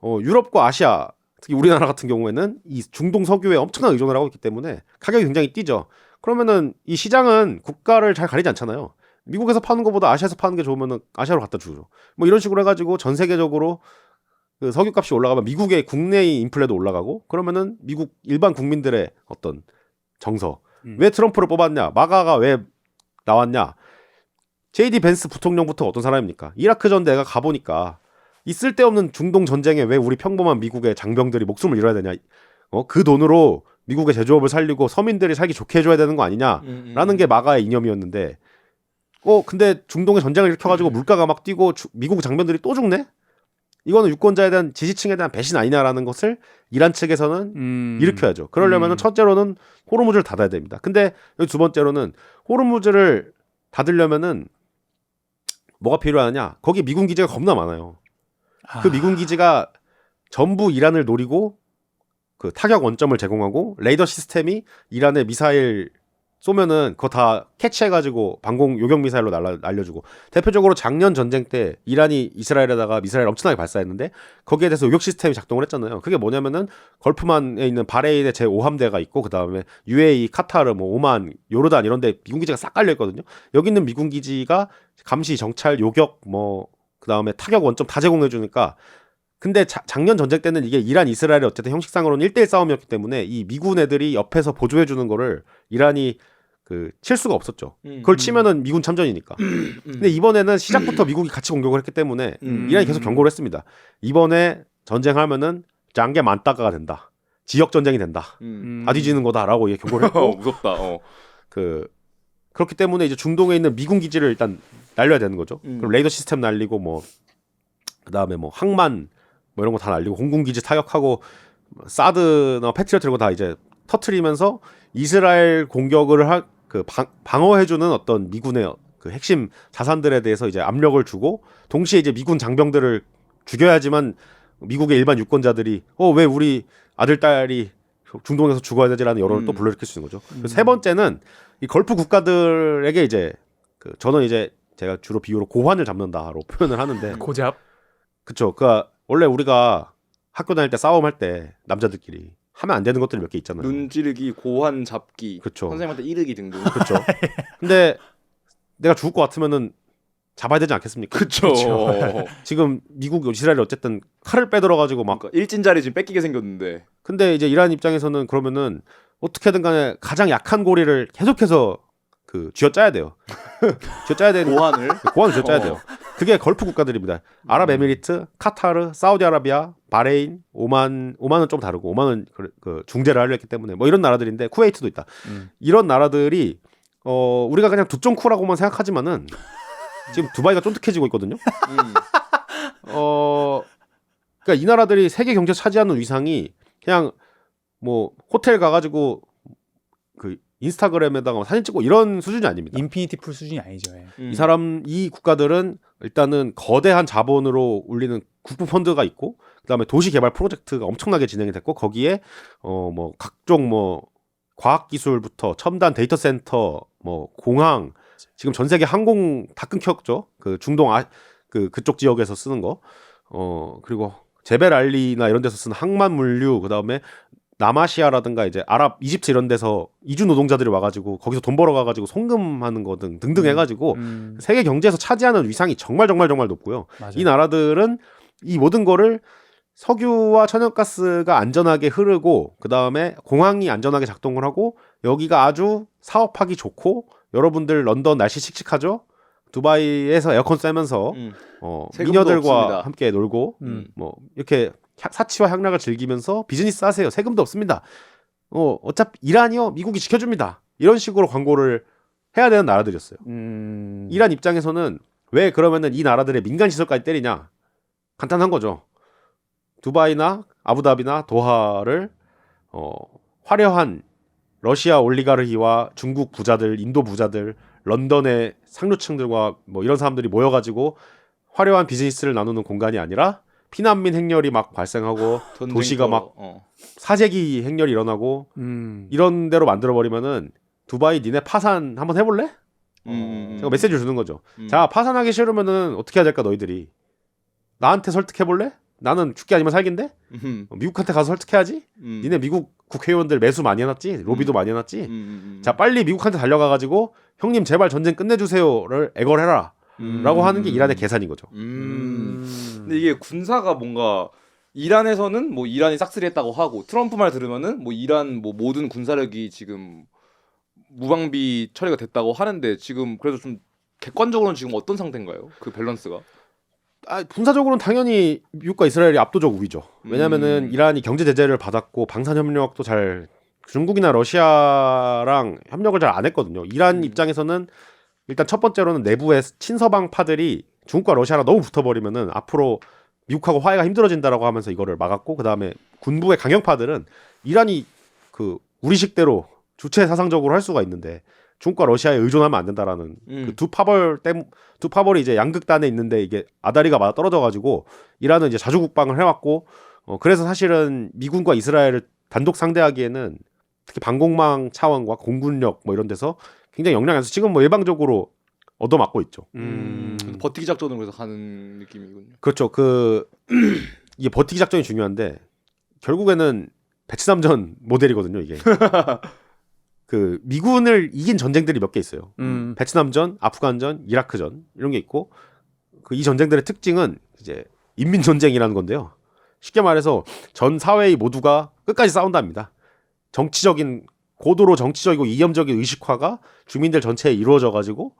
유럽과 아시아 특히 우리나라 같은 경우에는 이 중동 석유에 엄청난 의존을 하고 있기 때문에 가격이 굉장히 뛰죠. 그러면은 이 시장은 국가를 잘 가리지 않잖아요. 미국에서 파는 것보다 아시아에서 파는 게 좋으면은 아시아로 갖다 주죠. 뭐 이런 식으로 해가지고 전 세계적으로 그 석유값이 올라가면 미국의 국내의 인플레도 올라가고 그러면은 미국 일반 국민들의 어떤 정서 왜 트럼프를 뽑았냐 마가가 왜 나왔냐 JD 벤스 부통령부터 어떤 사람입니까? 이라크전 내가 가보니까 이 쓸데없는 중동 전쟁에 왜 우리 평범한 미국의 장병들이 목숨을 잃어야 되냐 그 돈으로 미국의 제조업을 살리고 서민들이 살기 좋게 해줘야 되는 거 아니냐라는 게 마가의 이념이었는데 근데 중동에 전쟁을 일으켜가지고 물가가 막 뛰고 미국 장병들이 또 죽네? 이거는 유권자에 대한 지지층에 대한 배신 아니냐라는 것을 이란 측에서는 일으켜야죠. 그러려면 첫째로는 호르무즈를 닫아야 됩니다. 근데 여기 두 번째로는 호르무즈를 닫으려면은 뭐가 필요하냐? 거기 미군 기지가 겁나 많아요. 그 미군 기지가 전부 이란을 노리고 그 타격 원점을 제공하고 레이더 시스템이 이란의 미사일 쏘면은 그거 다 캐치해가지고 방공 요격 미사일로 날려주고 대표적으로 작년 전쟁 때 이란이 이스라엘에다가 미사일 엄청나게 발사했는데 거기에 대해서 요격 시스템이 작동을 했잖아요. 그게 뭐냐면은 걸프만에 있는 바레인의 제5함대가 있고 그 다음에 UAE, 카타르, 뭐 오만, 요르단 이런데 미군 기지가 싹 깔려 있거든요. 여기 있는 미군 기지가 감시, 정찰, 요격, 뭐 그 다음에 타격 원점 다 제공해 주니까. 근데 작년 전쟁 때는 이게 이란 이스라엘이 어쨌든 형식상으로는 1대1 싸움이었기 때문에 이 미군 애들이 옆에서 보조해 주는 거를 이란이 칠 수가 없었죠. 그걸 치면은 미군 참전이니까. 근데 이번에는 시작부터 미국이 같이 공격을 했기 때문에 이란이 계속 경고를 했습니다. 이번에 전쟁하면은 짱게 만따가가 된다. 지역 전쟁이 된다. 다 뒤지는 거다라고 경고를 했고 무섭다. 그렇기 때문에 이제 중동에 있는 미군 기지를 일단 날려야 되는 거죠. 그럼 레이더 시스템 날리고 뭐 그다음에 뭐 항만 뭐 이런 거 다 날리고 공군기지 타격하고 사드나 패트리어트 이런 거 다 이제 터트리면서 이스라엘 공격을 방어해주는 어떤 미군의 그 핵심 자산들에 대해서 이제 압력을 주고 동시에 이제 미군 장병들을 죽여야지만 미국의 일반 유권자들이 왜 우리 아들 딸이 중동에서 죽어야 되지라는 여론을 또 불러일으킬 수 있는 거죠. 세 번째는 이 걸프 국가들에게 이제 저는 이제 제가 주로 비유로 고환을 잡는다로 표현을 하는데 고잡. 그쵸. 그러니까 원래 우리가 학교 다닐 때 싸움할 때 남자들끼리 하면 안 되는 것들이 몇 개 있잖아요. 눈 찌르기, 고환 잡기, 그쵸. 선생님한테 이르기 등등. 그렇죠. 근데 내가 죽을 것 같으면은 잡아야 되지 않겠습니까? 그쵸. 지금 미국, 이스라엘이 어쨌든 칼을 빼들어가지고 막 그러니까 일진자리 지금 뺏기게 생겼는데. 근데 이제 이란 입장에서는 그러면은 어떻게든 간에 가장 약한 고리를 계속해서 쥐어짜야 돼요. 쥐어짜야 되는 고환을 쥐어짜야 돼요. 그게 걸프 국가들입니다. 아랍에미리트, 카타르, 사우디아라비아, 바레인, 오만은 좀 다르고 오만은 그 중재를 하려 했기 때문에 뭐 이런 나라들인데 쿠웨이트도 있다. 이런 나라들이 우리가 그냥 두쫑쿠라고만 생각하지만은 지금 두바이가 쫀득해지고 있거든요. 그러니까 이 나라들이 세계 경제 차지하는 위상이 그냥 뭐 호텔 가가지고 인스타그램에다가 사진 찍고 이런 수준이 아닙니다. 인피니티 풀 수준이 아니죠. 예. 이 국가들은 일단은 거대한 자본으로 울리는 국부 펀드가 있고 그다음에 도시 개발 프로젝트가 엄청나게 진행이 됐고 거기에 뭐 각종 뭐 과학 기술부터 첨단 데이터 센터 뭐 공항 지금 전 세계 항공 다 끊겼죠. 중동 그쪽 지역에서 쓰는 거. 그리고 제벨알리나 이런 데서 쓰는 항만 물류 그다음에 남아시아라든가 이제 아랍, 이집트 이런 데서 이주 노동자들이 와가지고 거기서 돈 벌어가가지고 송금하는 거 등등 해가지고 세계 경제에서 차지하는 위상이 정말 높고요. 맞아요. 이 나라들은 이 모든 거를 석유와 천연가스가 안전하게 흐르고 그 다음에 공항이 안전하게 작동을 하고 여기가 아주 사업하기 좋고 여러분들 런던 날씨 칙칙하죠? 두바이에서 에어컨 쐬면서 세금도 미녀들과 없습니다. 함께 놀고 음. 뭐 이렇게 사치와 향락을 즐기면서 비즈니스 하세요. 세금도 없습니다. 어차피 이란이요 미국이 지켜줍니다. 이런 식으로 광고를 해야 되는 나라들이었어요. 이란 입장에서는 왜 그러면은 이 나라들의 민간 시설까지 때리냐? 간단한 거죠. 두바이나 아부다비나 도하를 화려한 러시아 올리가르히와 중국 부자들, 인도 부자들, 런던의 상류층들과 뭐 이런 사람들이 모여가지고 화려한 비즈니스를 나누는 공간이 아니라 피난민 행렬이 막 발생하고 전쟁터, 도시가 막 사재기 행렬이 일어나고 이런 데로 만들어버리면은 두바이 니네 파산 한번 해볼래? 제가 메시지를 주는 거죠. 자, 파산하기 싫으면은 어떻게 해야 될까 너희들이? 나한테 설득해볼래? 나는 죽기 아니면 살긴데? 미국한테 가서 설득해야지? 니네 미국 국회의원들 매수 많이 해놨지? 로비도 많이 해놨지? 자, 빨리 미국한테 달려가가지고 형님 제발 전쟁 끝내주세요를 애걸해라 라고 하는 게 이란의 계산인 거죠. 근데 이게 군사가 뭔가 이란에서는 뭐 이란이 싹쓸이했다고 하고 트럼프 말 들으면은 뭐 이란 뭐 모든 군사력이 지금 무방비 처리가 됐다고 하는데 지금 그래도 좀 객관적으로는 지금 어떤 상태인가요? 그 밸런스가? 군사적으로는 당연히 미국과 이스라엘이 압도적 우위죠. 왜냐면은 이란이 경제 제재를 받았고 방산 협력도 잘 중국이나 러시아랑 협력을 잘 안 했거든요. 이란 입장에서는 일단 첫 번째로는 내부의 친서방파들이 중국과 러시아랑 너무 붙어버리면은 앞으로 미국하고 화해가 힘들어진다라고 하면서 이거를 막았고, 그 다음에 군부의 강경파들은 이란이 그 우리식대로 주체 사상적으로 할 수가 있는데 중국과 러시아에 의존하면 안 된다라는 그 두 파벌이 이제 양극단에 있는데 이게 아다리가 맞아 떨어져가지고 이란은 이제 자주 국방을 해왔고, 그래서 사실은 미군과 이스라엘을 단독 상대하기에는 특히 방공망 차원과 공군력 뭐 이런 데서 굉장히 역량이 있어서 지금 뭐 일방적으로 얻어맞고 있죠. 버티기 작전으로 해서 가는 느낌이군요. 그렇죠. 이게 버티기 작전이 중요한데 결국에는 베트남전 모델이거든요. 이게 그 미군을 이긴 전쟁들이 몇 개 있어요. 베트남전, 아프간전, 이라크전 이런 게 있고, 그 이 전쟁들의 특징은 이제 인민 전쟁이라는 건데요. 쉽게 말해서 전 사회의 모두가 끝까지 싸운답니다. 고도로 정치적이고 이념적인 의식화가 주민들 전체에 이루어져 가지고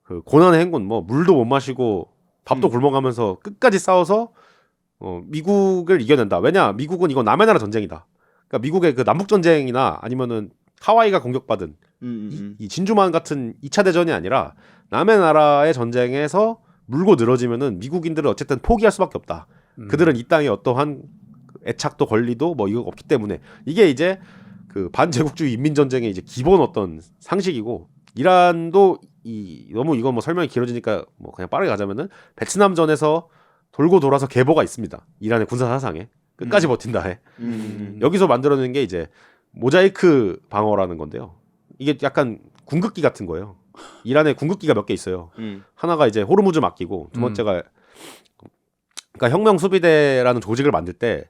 그 고난의 행군, 뭐 물도 못 마시고 밥도 굶어가면서 끝까지 싸워서 미국을 이겨낸다. 왜냐? 미국은 이건 남의 나라 전쟁이다. 그러니까 미국의 그 남북 전쟁이나 아니면은 하와이가 공격받은 이 진주만 같은 2차 대전이 아니라 남의 나라의 전쟁에서 물고 늘어지면은 미국인들은 어쨌든 포기할 수밖에 없다. 그들은 이 땅에 어떠한 애착도 권리도 뭐 이거 없기 때문에, 이게 이제 그 반제국주의 인민전쟁의 이제 기본 어떤 상식이고, 이란도 너무 이건 뭐 설명이 길어지니까 뭐 그냥 빠르게 가자면은 베트남전에서 돌고 돌아서 계보가 있습니다. 이란의 군사 사상에 끝까지 버틴다 해. 여기서 만들어낸 게 이제 모자이크 방어라는 건데요. 이게 약간 궁극기 같은 거예요. 이란에 궁극기가 몇 개 있어요. 하나가 이제 호르무즈 막기고, 두 번째가 그러니까 혁명 수비대라는 조직을 만들 때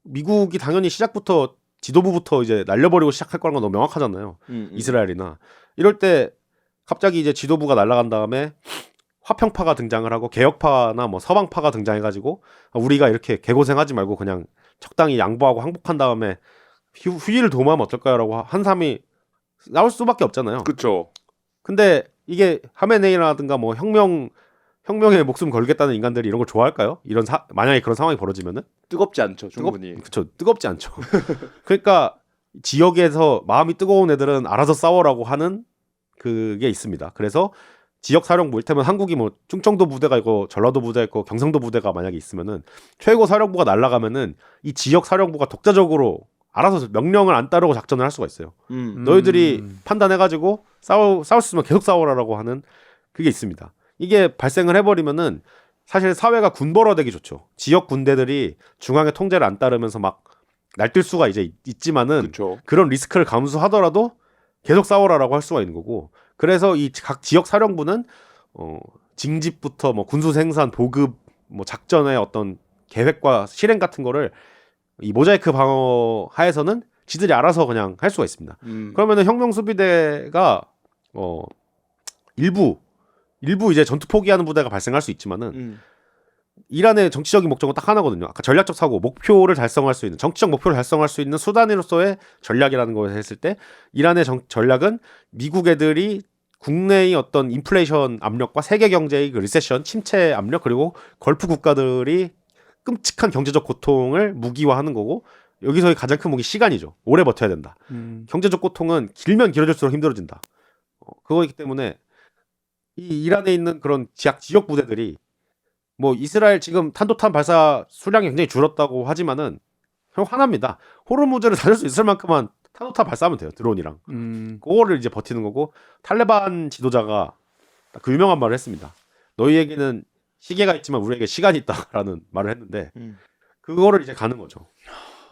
미국이 당연히 시작부터 지도부부터 이제 날려버리고 시작할 거라는 건 너무 명확하잖아요. 이스라엘이나 이럴 때 갑자기 이제 지도부가 날아간 다음에 화평파가 등장을 하고 개혁파나 뭐 서방파가 등장해가지고 우리가 이렇게 개고생하지 말고 그냥 적당히 양보하고 항복한 다음에 휴일을 도모하면 어떨까요라고 한 사람이 나올 수밖에 없잖아요. 그렇죠. 근데 이게 하메네이라든가 뭐 혁명에 목숨 걸겠다는 인간들이 이런 걸 좋아할까요? 만약에 그런 상황이 벌어지면은 뜨겁지 않죠, 충분히. 그렇죠. 뜨겁지 않죠. 그러니까 지역에서 마음이 뜨거운 애들은 알아서 싸워라고 하는 그게 있습니다. 그래서 지역 사령부, 일테면 한국이 뭐 충청도 부대가 있고 전라도 부대가 있고 경상도 부대가 만약에 있으면은 최고 사령부가 날아가면은 이 지역 사령부가 독자적으로 알아서 명령을 안 따르고 작전을 할 수가 있어요. 너희들이 판단해가지고 싸울 수 있으면 계속 싸워라라고 하는 그게 있습니다. 이게 발생을 해버리면은 사실 사회가 군벌화되기 좋죠. 지역 군대들이 중앙의 통제를 안 따르면서 막 날뛸 수가 이제 있지만은 그쵸. 그런 리스크를 감수하더라도 계속 싸워라라고 할 수가 있는 거고, 그래서 이 각 지역 사령부는 징집부터 뭐 군수 생산, 보급, 뭐 작전의 어떤 계획과 실행 같은 거를 이 모자이크 방어 하에서는 지들이 알아서 그냥 할 수가 있습니다. 그러면은 혁명 수비대가 일부 이제 전투 포기하는 부대가 발생할 수 있지만은 이란의 정치적인 목적은 딱 하나거든요. 아까 전략적 사고, 목표를 달성할 수 있는 정치적 목표를 달성할 수 있는 수단으로서의 전략이라는 걸 했을 때 이란의 전략은 미국 애들이 국내의 어떤 인플레이션 압력과 세계 경제의 그 리세션, 침체 압력 그리고 걸프 국가들이 끔찍한 경제적 고통을 무기화하는 거고 여기서의 가장 큰 무기 시간이죠. 오래 버텨야 된다. 경제적 고통은 길면 길어질수록 힘들어진다. 그거이기 때문에 이 이란에 있는 그런 지역 부대들이 뭐 이스라엘 지금 탄도탄 발사 수량이 굉장히 줄었다고 하지만은 형 화납니다. 호르무즈를 닫을 수 있을 만큼만 탄도탄 발사하면 돼요. 드론이랑. 그거를 이제 버티는 거고 탈레반 지도자가 그 유명한 말을 했습니다. 너희에게는 시계가 있지만 우리에게 시간이 있다라는 말을 했는데 그거를 이제 가는 거죠.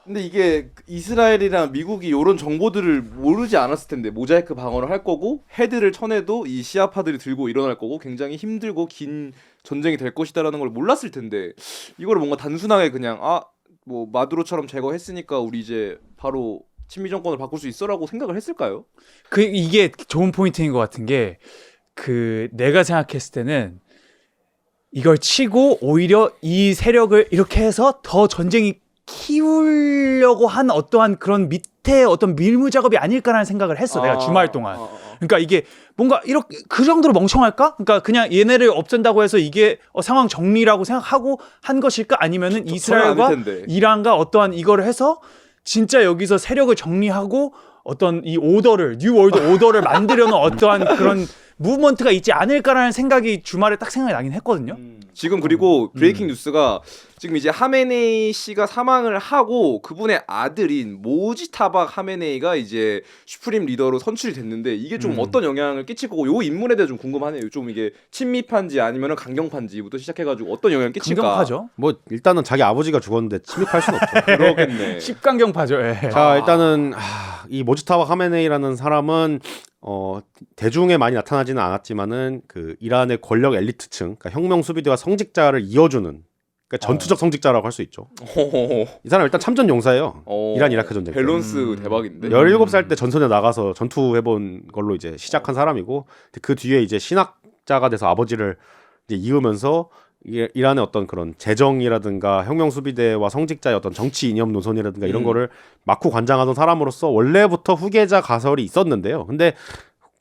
근데 이게 이스라엘이랑 미국이 이런 정보들을 모르지 않았을 텐데 모자이크 방어를 할 거고 헤드를 쳐내도 이 시아파들이 들고 일어날 거고 굉장히 힘들고 긴 전쟁이 될 것이다라는 걸 몰랐을 텐데 이거를 뭔가 단순하게 그냥 뭐 마두로처럼 제거했으니까 우리 이제 바로 친미 정권을 바꿀 수 있어라고 생각을 했을까요? 이게 좋은 포인트인 것 같은 게 내가 생각했을 때는 이걸 치고 오히려 이 세력을 이렇게 해서 더 전쟁이 키우려고 한 어떠한 그런 밑에 어떤 밀무 작업이 아닐까라는 생각을 했어. 내가 주말 동안. 그러니까 이게 뭔가 이렇게 그 정도로 멍청할까? 그러니까 그냥 얘네를 없앤다고 해서 이게 상황 정리라고 생각하고 한 것일까? 아니면은 이스라엘과 이란과 어떠한 이거를 해서 진짜 여기서 세력을 정리하고 어떤 이 오더를 뉴 월드 오더를 만들려는 어떠한 그런 무브먼트가 있지 않을까라는 생각이 주말에 딱 생각이 나긴 했거든요. 지금 그리고 브레이킹 뉴스가 지금 이제 하메네이 씨가 사망을 하고 그분의 아들인 모지타박 하메네이가 이제 슈프림 리더로 선출이 됐는데 이게 좀 어떤 영향을 끼칠 거고 요 인물에 대해 좀 궁금하네요. 좀 이게 친미파인지 아니면은 강경파인지부터 시작해가지고 어떤 영향을 끼칠까? 강경파죠. 뭐 일단은 자기 아버지가 죽었는데 침입할 수는 없죠. 그러겠네. 십강경파죠. 예. 자 일단은 이 모지타박 하메네이라는 사람은 대중에 많이 나타나지는 않았지만은 그 이란의 권력 엘리트층, 그러니까 혁명 수비대와 성직자를 이어주는 그러니까 전투적 성직자라고 할 수 있죠. 이 사람 일단 참전 용사예요. 이란 이라크 전쟁 때. 밸런스 대박인데. 17살 때 전선에 나가서 전투해본 걸로 이제 시작한 사람이고 그 뒤에 이제 신학자가 돼서 아버지를 이제 이으면서 이란의 어떤 그런 재정이라든가 혁명 수비대와 성직자의 어떤 정치 이념 노선이라든가 이런 거를 막후 관장하던 사람으로서 원래부터 후계자 가설이 있었는데요. 근데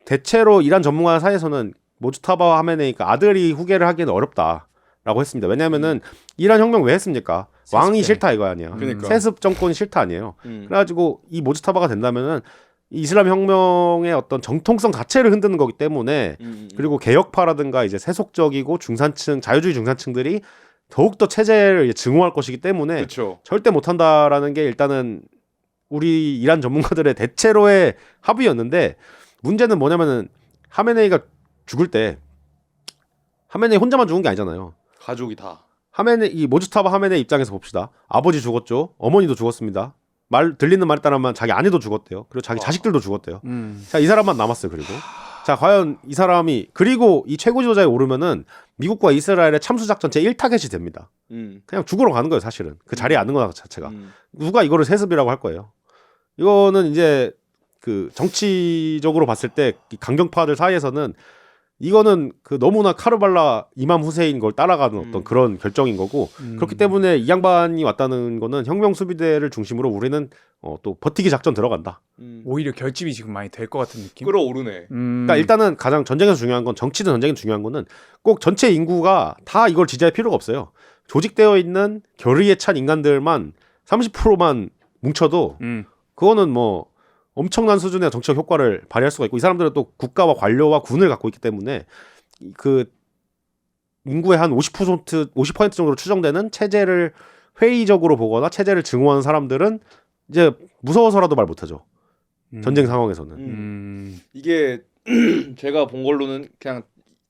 대체로 이란 전문가 사이에서는 모주타바 하메네이가 아들이 후계를 하기는 어렵다라고 했습니다. 왜냐하면은 이란 혁명 왜 했습니까? 왕이 싫다 이거 아니야. 그러니까. 세습 정권이 싫다 아니에요. 그래가지고 이 모주타바가 된다면은 이슬람 혁명의 어떤 정통성 자체를 흔드는 거기 때문에 그리고 개혁파라든가 이제 세속적이고 중산층 자유주의 중산층들이 더욱더 체제를 증오할 것이기 때문에 그쵸. 절대 못한다라는 게 일단은 우리 이란 전문가들의 대체로의 합의였는데 문제는 뭐냐면은 하메네이가 죽을 때 하메네이 혼자만 죽은 게 아니잖아요. 가족이 다. 이 모주타바 하메네이 입장에서 봅시다. 아버지 죽었죠. 어머니도 죽었습니다. 들리는 말에 따르면 자기 아내도 죽었대요. 그리고 자기 자식들도 죽었대요. 자, 이 사람만 남았어요. 그리고 자, 과연 이 사람이 그리고 이 최고 지도자에 오르면은 미국과 이스라엘의 참수 작전 제 1타겟이 됩니다. 그냥 죽으러 가는 거예요, 사실은. 그 자리에 앉는 거 자체가. 누가 이거를 세습이라고 할 거예요. 이거는 이제 그 정치적으로 봤을 때 강경파들 사이에서는 이거는 그 너무나 카르발라 이맘 후세인 걸 따라가는 어떤 그런 결정인 거고 그렇기 때문에 이 양반이 왔다는 거는 혁명 수비대를 중심으로 우리는 또 버티기 작전 들어간다. 오히려 결집이 지금 많이 될 것 같은 느낌. 끌어오르네. 그러니까 일단은 가장 전쟁에서 중요한 건 정치든 전쟁이 중요한 거는 꼭 전체 인구가 다 이걸 지지할 필요가 없어요. 조직되어 있는 결의에 찬 인간들만 30%만 뭉쳐도 그거는 뭐 엄청난 수준의 정치적 효과를 발휘할 수가 있고 이 사람들은 또 국가와 관료와 군을 갖고 있기 때문에 그 인구의 한 50% 정도로 추정되는 체제를 회의적으로 보거나 체제를 증오하는 사람들은 이제 무서워서라도 말 못하죠. 전쟁 상황에서는. 이게 제가 본 걸로는 그냥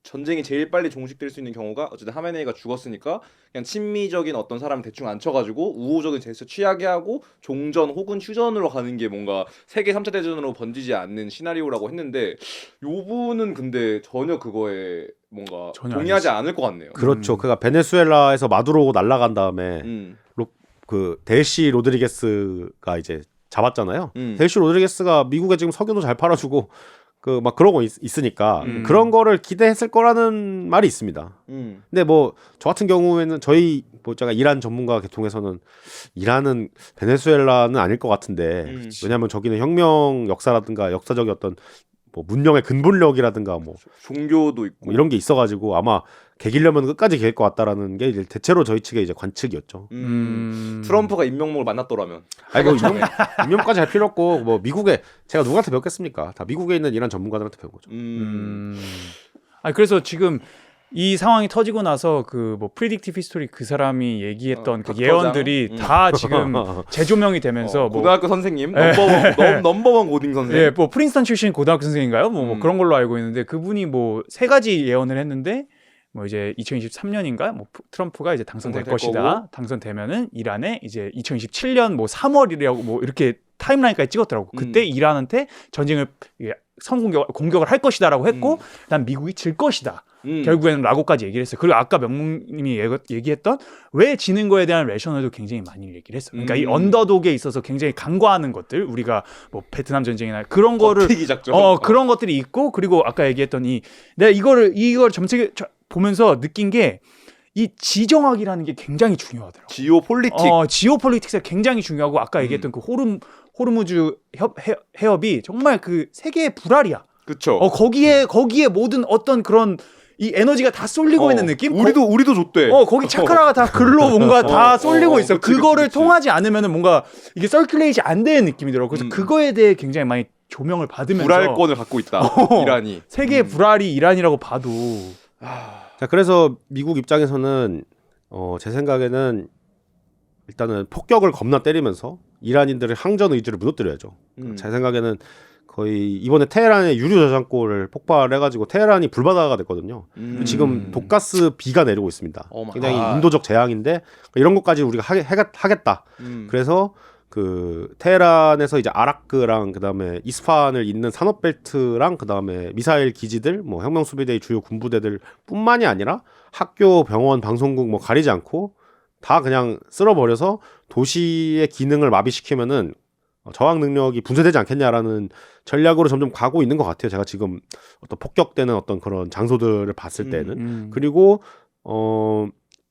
전쟁이 제일 빨리 종식될 수 있는 경우가 어쨌든 하메네이가 죽었으니까 그냥 친미적인 어떤 사람을 대충 앉혀가지고 우호적인 제스처 취하게 하고 종전 혹은 휴전으로 가는 게 뭔가 세계 3차 대전으로 번지지 않는 시나리오라고 했는데 요분은 근데 전혀 그거에 뭔가 동의하지 않을 것 같네요. 그렇죠. 그가 베네수엘라에서 마두로 날아간 다음에 그 델시 로드리게스가 이제 잡았잖아요. 델시 로드리게스가 미국에 지금 석유도 잘 팔아주고 그 막 그러고 있으니까 그런 거를 기대했을 거라는 말이 있습니다. 근데 뭐 저 같은 경우에는 저희 뭐 제가 이란 전문가 계통에서는 이란은 베네수엘라는 아닐 것 같은데 왜냐하면 저기는 혁명 역사라든가 역사적인 어떤 뭐 문명의 근본력이라든가 뭐 종교도 있고 이런 게 있어가지고 아마 개기려면 끝까지 개길 것 같다라는 게 이제 대체로 저희 측의 이제 관측이었죠. 트럼프가 임명목을 만났더라면 아니 뭐 임명까지 할 필요 없고 뭐 미국에 제가 누구한테 배웠겠습니까? 다 미국에 있는 이란 전문가들한테 배운 거죠. 아니 그래서 지금 이 상황이 터지고 나서 그 뭐 프리딕티브 히스토리 그 사람이 얘기했던 그 예언들이 다 지금 재조명이 되면서 뭐 고등학교 선생님 넘버원 고딩 선생님. 예, 뭐 프린스턴 출신 고등학교 선생인가요? 뭐 그런 걸로 알고 있는데 그분이 뭐 세 가지 예언을 했는데 뭐 이제 2023년인가 뭐 트럼프가 이제 당선될 것이다. 거고. 당선되면은 이란에 이제 2027년 뭐 3월이라고 뭐 이렇게 타임라인까지 찍었더라고. 그때 이란한테 전쟁을 공격을 할 것이다라고 했고, 난 미국이 질 것이다. 결국에는 라고까지 얘기를 했어요. 그리고 아까 명문님이 얘기했던 왜 지는 거에 대한 레셔널도 굉장히 많이 얘기를 했어요. 그러니까 이 언더독에 있어서 굉장히 간과하는 것들, 우리가 뭐 베트남 전쟁이나 그런 거를 그런 것들이 있고, 그리고 아까 얘기했던 내가 이걸 점책에 보면서 느낀 게 이 지정학이라는 게 굉장히 중요하더라고요. 지오폴리틱. 지오폴리틱스가 굉장히 중요하고 아까 얘기했던 그 호르무즈 해협이 정말 그 세계의 불알이야. 그렇죠. 거기에 모든 어떤 그런 이 에너지가 다 쏠리고 있는 느낌? 우리도 줬대. 거기 차크라가 다 글로 뭔가 다 쏠리고 있어. 그거를 통하지 않으면은 뭔가 이게 서큘레이지 안 되는 느낌이더라고. 그래서 그거에 대해 굉장히 많이 조명을 받으면서 불알권을 갖고 있다. 이란이. 세계의 불알이 이란이라고 봐도. 자, 그래서 미국 입장에서는 제 생각에는 일단은 폭격을 겁나 때리면서 이란인들의 항전 의지를 무너뜨려야죠. 제 생각에는 거의 이번에 테헤란의 유류 저장고를 폭발해가지고 테헤란이 불바다가 됐거든요. 지금 독가스 비가 내리고 있습니다. 굉장히 인도적 재앙인데 이런 것까지 우리가 하겠다. 그래서 그 테헤란에서 이제 아라크랑 그다음에 이스파한을 잇는 산업벨트랑 그다음에 미사일 기지들, 뭐 혁명수비대의 주요 군부대들 뿐만이 아니라 학교, 병원, 방송국 뭐 가리지 않고 다 그냥 쓸어버려서 도시의 기능을 마비시키면은 저항 능력이 분쇄되지 않겠냐라는 전략으로 점점 가고 있는 것 같아요. 제가 지금 어떤 폭격되는 어떤 그런 장소들을 봤을 때는. 그리고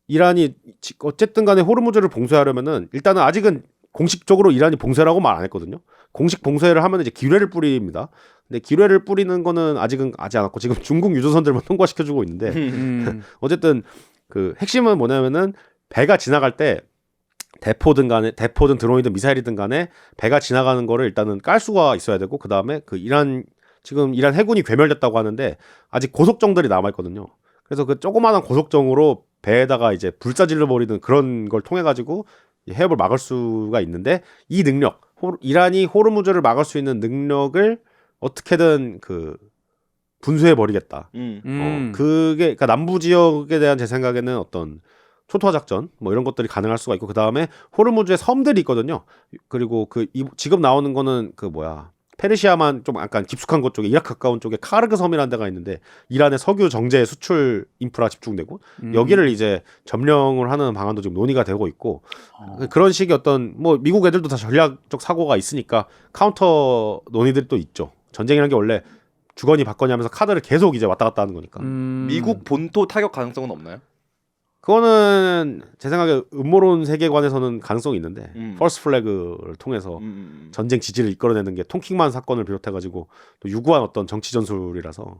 이란이 어쨌든 간에 호르무즈를 봉쇄하려면은 일단은 아직은 공식적으로 이란이 봉쇄라고 말 안 했거든요. 공식 봉쇄를 하면 이제 기뢰를 뿌립니다. 근데 기뢰를 뿌리는 거는 아직은 하지 않았고 지금 중국 유조선들만 통과시켜주고 있는데 어쨌든 그 핵심은 뭐냐면은 배가 지나갈 때 대포든 드론이든 미사일이든 간에 배가 지나가는 거를 일단은 깔 수가 있어야 되고 그 다음에 그 지금 이란 해군이 괴멸됐다고 하는데 아직 고속정들이 남아 있거든요. 그래서 그 조그마한 고속정으로 배에다가 이제 불사질러 버리는 그런 걸 통해 가지고 해협을 막을 수가 있는데 이 능력, 이란이 호르무즈를 막을 수 있는 능력을 어떻게든 그 분쇄해 버리겠다. 그게 그러니까 남부 지역에 대한 제 생각에는 어떤 초토화 작전 뭐 이런 것들이 가능할 수가 있고 그 다음에 호르무즈에 섬들이 있거든요. 그리고 지금 나오는 거는 페르시아만 좀 약간 깊숙한 곳 쪽에 이라크 가까운 쪽에 카르그 섬이라는 데가 있는데 이란의 석유 정제 수출 인프라 집중되고 여기를 이제 점령을 하는 방안도 지금 논의가 되고 있고 그런 식의 어떤 뭐 미국 애들도 다 전략적 사고가 있으니까 카운터 논의들이 또 있죠. 전쟁이라는 게 원래 주거니 받거니 하면서 카드를 계속 이제 왔다 갔다 하는 거니까. 미국 본토 타격 가능성은 없나요? 그거는 제 생각에 음모론 세계관에서는 가능성이 있는데 퍼스트 플래그를 통해서 전쟁 지지를 이끌어내는 게 통킹만 사건을 비롯해가지고 또 유구한 어떤 정치 전술이라서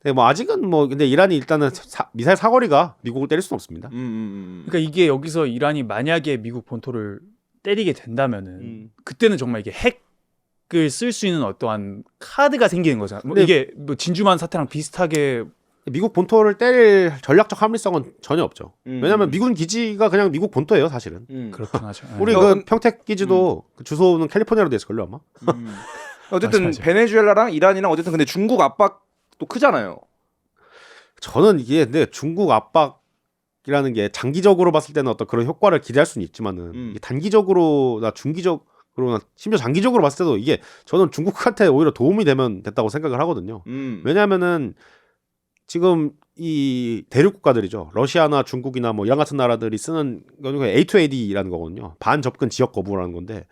근데 뭐 아직은 뭐 근데 이란이 일단은 미사일 사거리가 미국을 때릴 수는 없습니다. 그러니까 이게 여기서 이란이 만약에 미국 본토를 때리게 된다면은 그때는 정말 이게 핵을 쓸 수 있는 어떠한 카드가 생기는 거잖아. 뭐 이게 뭐 진주만 사태랑 비슷하게 미국 본토를 때릴 전략적 합리성은 전혀 없죠. 왜냐하면 미군 기지가 그냥 미국 본토예요, 사실은. 그렇긴 하죠. 우리 그 평택 기지도 그 주소는 캘리포니아로 돼 있을걸요 아마. 어쨌든 맞아. 베네수엘라랑 이란이랑 어쨌든 근데 중국 압박도 크잖아요. 저는 이게 근데 중국 압박이라는 게 장기적으로 봤을 때는 어떤 그런 효과를 기대할 수는 있지만은 이게 단기적으로나 중기적으로나 심지어 장기적으로 봤을 때도 이게 저는 중국한테 오히려 도움이 되면 됐다고 생각을 하거든요. 왜냐하면은 지금 이 대륙 국가들이죠. 러시아나 중국이나 뭐 이란 같은 나라들이 쓰는 거는 A2AD라는 거거든요. 반접근 지역 거부라는 건데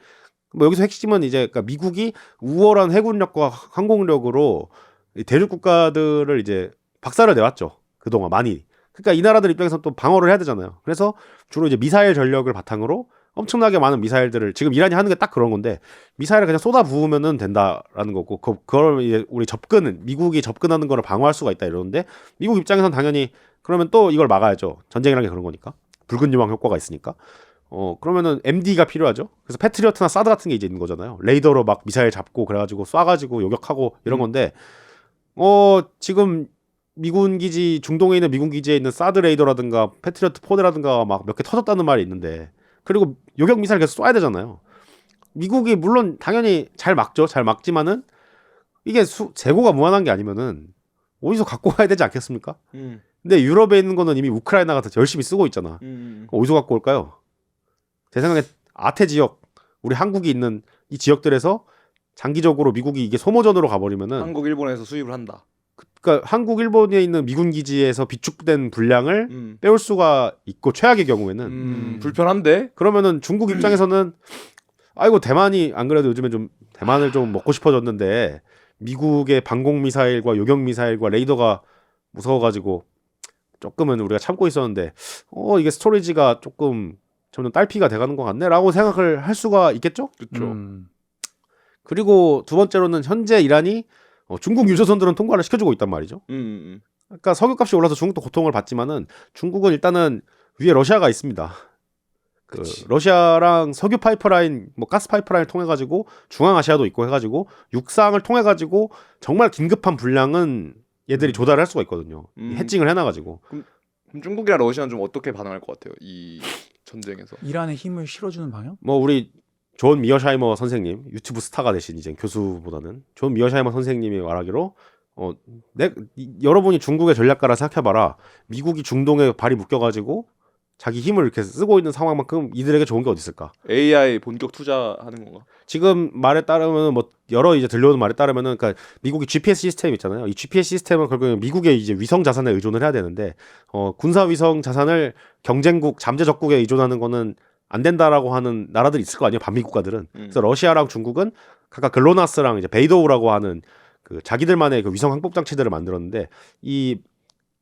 뭐 여기서 핵심은 이제 그러니까 미국이 우월한 해군력과 항공력으로 이 대륙 국가들을 이제 박살을 내왔죠. 그동안 많이. 그러니까 이 나라들 입장에서 또 방어를 해야 되잖아요. 그래서 주로 이제 미사일 전력을 바탕으로 엄청나게 많은 미사일들을 지금 이란이 하는 게 딱 그런 건데 미사일을 그냥 쏟아 부으면은 된다라는 거고 그걸 이제 우리 미국이 접근하는 거를 방어할 수가 있다 이러는데 미국 입장에서는 당연히 그러면 또 이걸 막아야죠. 전쟁이라는 게 그런 거니까. 붉은 유황 효과가 있으니까. 그러면은 MD가 필요하죠. 그래서 패트리어트나 사드 같은 게 이제 있는 거잖아요. 레이더로 막 미사일 잡고 그래가지고 쏴가지고 요격하고 이런 건데 지금 미군 기지 중동에 있는 미군 기지에 있는 사드 레이더라든가 패트리어트 포대라든가 막 몇 개 터졌다는 말이 있는데 그리고 요격 미사일 계속 쏴야 되잖아요. 미국이 물론 당연히 잘 막죠. 잘 막지만은 이게 재고가 무한한 게 아니면은 어디서 갖고 와야 되지 않겠습니까? 근데 유럽에 있는 거는 이미 우크라이나가 더 열심히 쓰고 있잖아. 어디서 갖고 올까요? 제 생각에 아태 지역, 우리 한국이 있는 이 지역들에서 장기적으로 미국이 이게 소모전으로 가버리면은 한국 일본에서 수입을 한다. 그러니까 한국 일본에 있는 미군 기지에서 비축된 분량을 빼올 수가 있고 최악의 경우에는 불편한데? 그러면은 중국 입장에서는 아이고 대만이 안 그래도 요즘에 좀 대만을 좀 먹고 싶어졌는데 미국의 방공 미사일과 요격 미사일과 레이더가 무서워가지고 조금은 우리가 참고 있었는데 이게 스토리지가 조금 점점 딸피가 돼가는 것 같네라고 생각을 할 수가 있겠죠. 그렇죠. 그리고 두 번째로는 현재 이란이 중국 유조선들은 통과를 시켜주고 있단 말이죠. 그러니까 석유값이 올라서 중국도 고통을 받지만은 중국은 일단은 위에 러시아가 있습니다. 그 러시아랑 석유 파이프라인, 뭐 가스 파이프라인을 통해 가지고 중앙아시아도 있고 해가지고 육상을 통해 가지고 정말 긴급한 분량은 얘들이 조달을 할 수가 있거든요. 해칭을 해놔가지고. 그럼 중국이랑 러시아는 좀 어떻게 반응할 것 같아요? 이 전쟁에서. 이란의 힘을 실어주는 방향? 뭐 우리 존 미어샤이머 선생님 유튜브 스타가 되신 이제 교수보다는 존 미어샤이머 선생님이 말하기로 여러분이 중국의 전략가라 생각해봐라. 미국이 중동에 발이 묶여가지고 자기 힘을 이렇게 쓰고 있는 상황만큼 이들에게 좋은 게 어디 있을까? AI 본격 투자하는 건가? 지금 말에 따르면 뭐 여러 이제 들려오는 말에 따르면은 그러니까 미국이 GPS 시스템 있잖아요. 이 GPS 시스템은 결국엔 미국의 이제 위성 자산에 의존을 해야 되는데 군사 위성 자산을 경쟁국 잠재 적국에 의존하는 거는 안 된다라고 하는 나라들이 있을 거 아니에요. 반미 국가들은. 그래서 러시아랑 중국은 각각 글로나스랑 이제 베이도우라고 하는 그 자기들만의 그 위성 항법 장치들을 만들었는데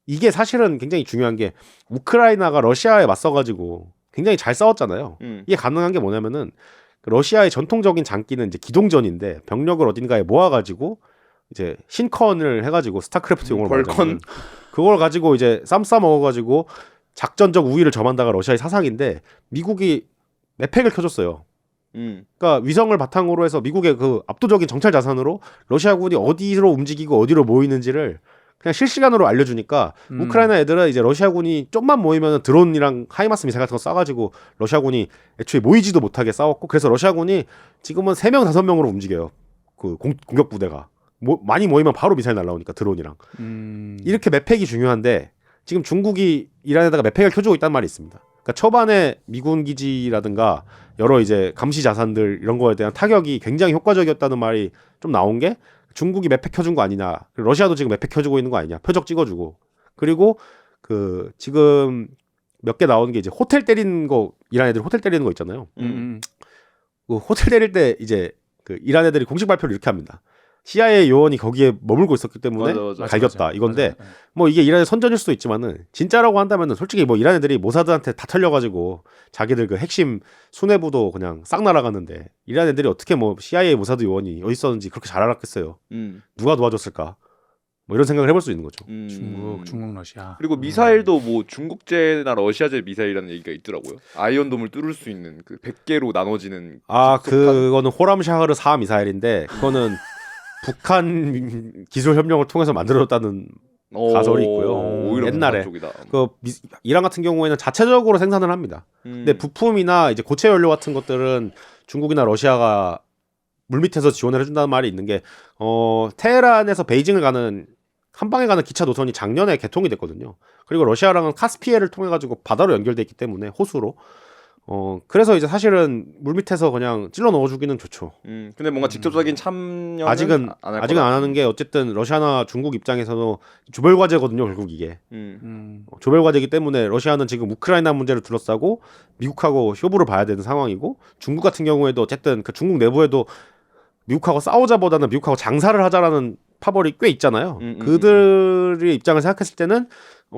이게 사실은 굉장히 중요한 게 우크라이나가 러시아에 맞서가지고 굉장히 잘 싸웠잖아요. 이게 가능한 게 뭐냐면은 러시아의 전통적인 장기는 이제 기동전인데 병력을 어딘가에 모아가지고 이제 신컨을 해가지고 스타크래프트 용어로 말하자면 그걸 가지고 이제 쌈 싸 먹어가지고 작전적 우위를 점한다가 러시아의 사상인데 미국이 맵팩을 켜줬어요. 그러니까 위성을 바탕으로 해서 미국의 그 압도적인 정찰 자산으로 러시아군이 어디로 움직이고 어디로 모이는지를 그냥 실시간으로 알려주니까 우크라이나 애들은 이제 러시아군이 좀만 모이면 드론이랑 하이마스 미사일 같은 거 쏴가지고 러시아군이 애초에 모이지도 못하게 싸웠고 그래서 러시아군이 지금은 3명 5명으로 움직여요. 그 공격 부대가 많이 모이면 바로 미사일 날라오니까 드론이랑 이렇게 맵팩이 중요한데 지금 중국이 이란에다가 맵팩을 켜주고 있다는 말이 있습니다. 그러니까 초반에 미군 기지라든가 여러 이제 감시 자산들 이런 거에 대한 타격이 굉장히 효과적이었다는 말이 좀 나온 게 중국이 맵팩 켜준 거 아니냐. 러시아도 지금 맵팩 켜주고 있는 거 아니냐. 표적 찍어주고. 그리고 그 지금 몇 개 나오는 게 이제 호텔 때리는 거 이란 애들 호텔 때리는 거 있잖아요. 그 호텔 때릴 때 이제 그 이란 애들이 공식 발표를 이렇게 합니다. CIA 요원이 거기에 머물고 있었기 때문에 맞아. 갈겼다 이건데 뭐 이게 이란의 선전일 수도 있지만은 진짜라고 한다면은 솔직히 뭐 이란 애들이 모사드한테 다 털려가지고 자기들 그 핵심 수뇌부도 그냥 싹 날아갔는데 이란 애들이 어떻게 뭐 CIA 모사드 요원이 어디 있었는지 그렇게 잘 알았겠어요. 누가 도와줬을까? 뭐 이런 생각을 해볼 수 있는 거죠. 중국, 러시아. 그리고 미사일도 뭐 중국제나 러시아제 미사일이라는 얘기가 있더라고요. 아이언돔을 뚫을 수 있는 그 100개로 나눠지는 그거는 호람샤흐르 4 미사일인데 그거는 북한 기술 협력을 통해서 만들어졌다는 가설이 있고요. 오히려 옛날에 쪽이다. 그 이란 같은 경우에는 자체적으로 생산을 합니다. 근데 부품이나 이제 고체 연료 같은 것들은 중국이나 러시아가 물밑에서 지원을 해준다는 말이 있는 게 테헤란에서 베이징을 가는 한방에 가는 기차 노선이 작년에 개통이 됐거든요. 그리고 러시아랑은 카스피해를 통해 가지고 바다로 연결돼 있기 때문에 호수로 그래서 이제 사실은 물밑에서 그냥 찔러 넣어주기는 좋죠. 근데 뭔가 직접적인 참여는 아직은 안 하는 게 어쨌든 러시아나 중국 입장에서도 조별 과제거든요. 결국 이게 조별 과제이기 때문에 러시아는 지금 우크라이나 문제를 둘러싸고 미국하고 쇼부를 봐야 되는 상황이고 중국 같은 경우에도 어쨌든 그 중국 내부에도 미국하고 싸우자보다는 미국하고 장사를 하자라는 파벌이 꽤 있잖아요. 음. 그들의 입장을 생각했을 때는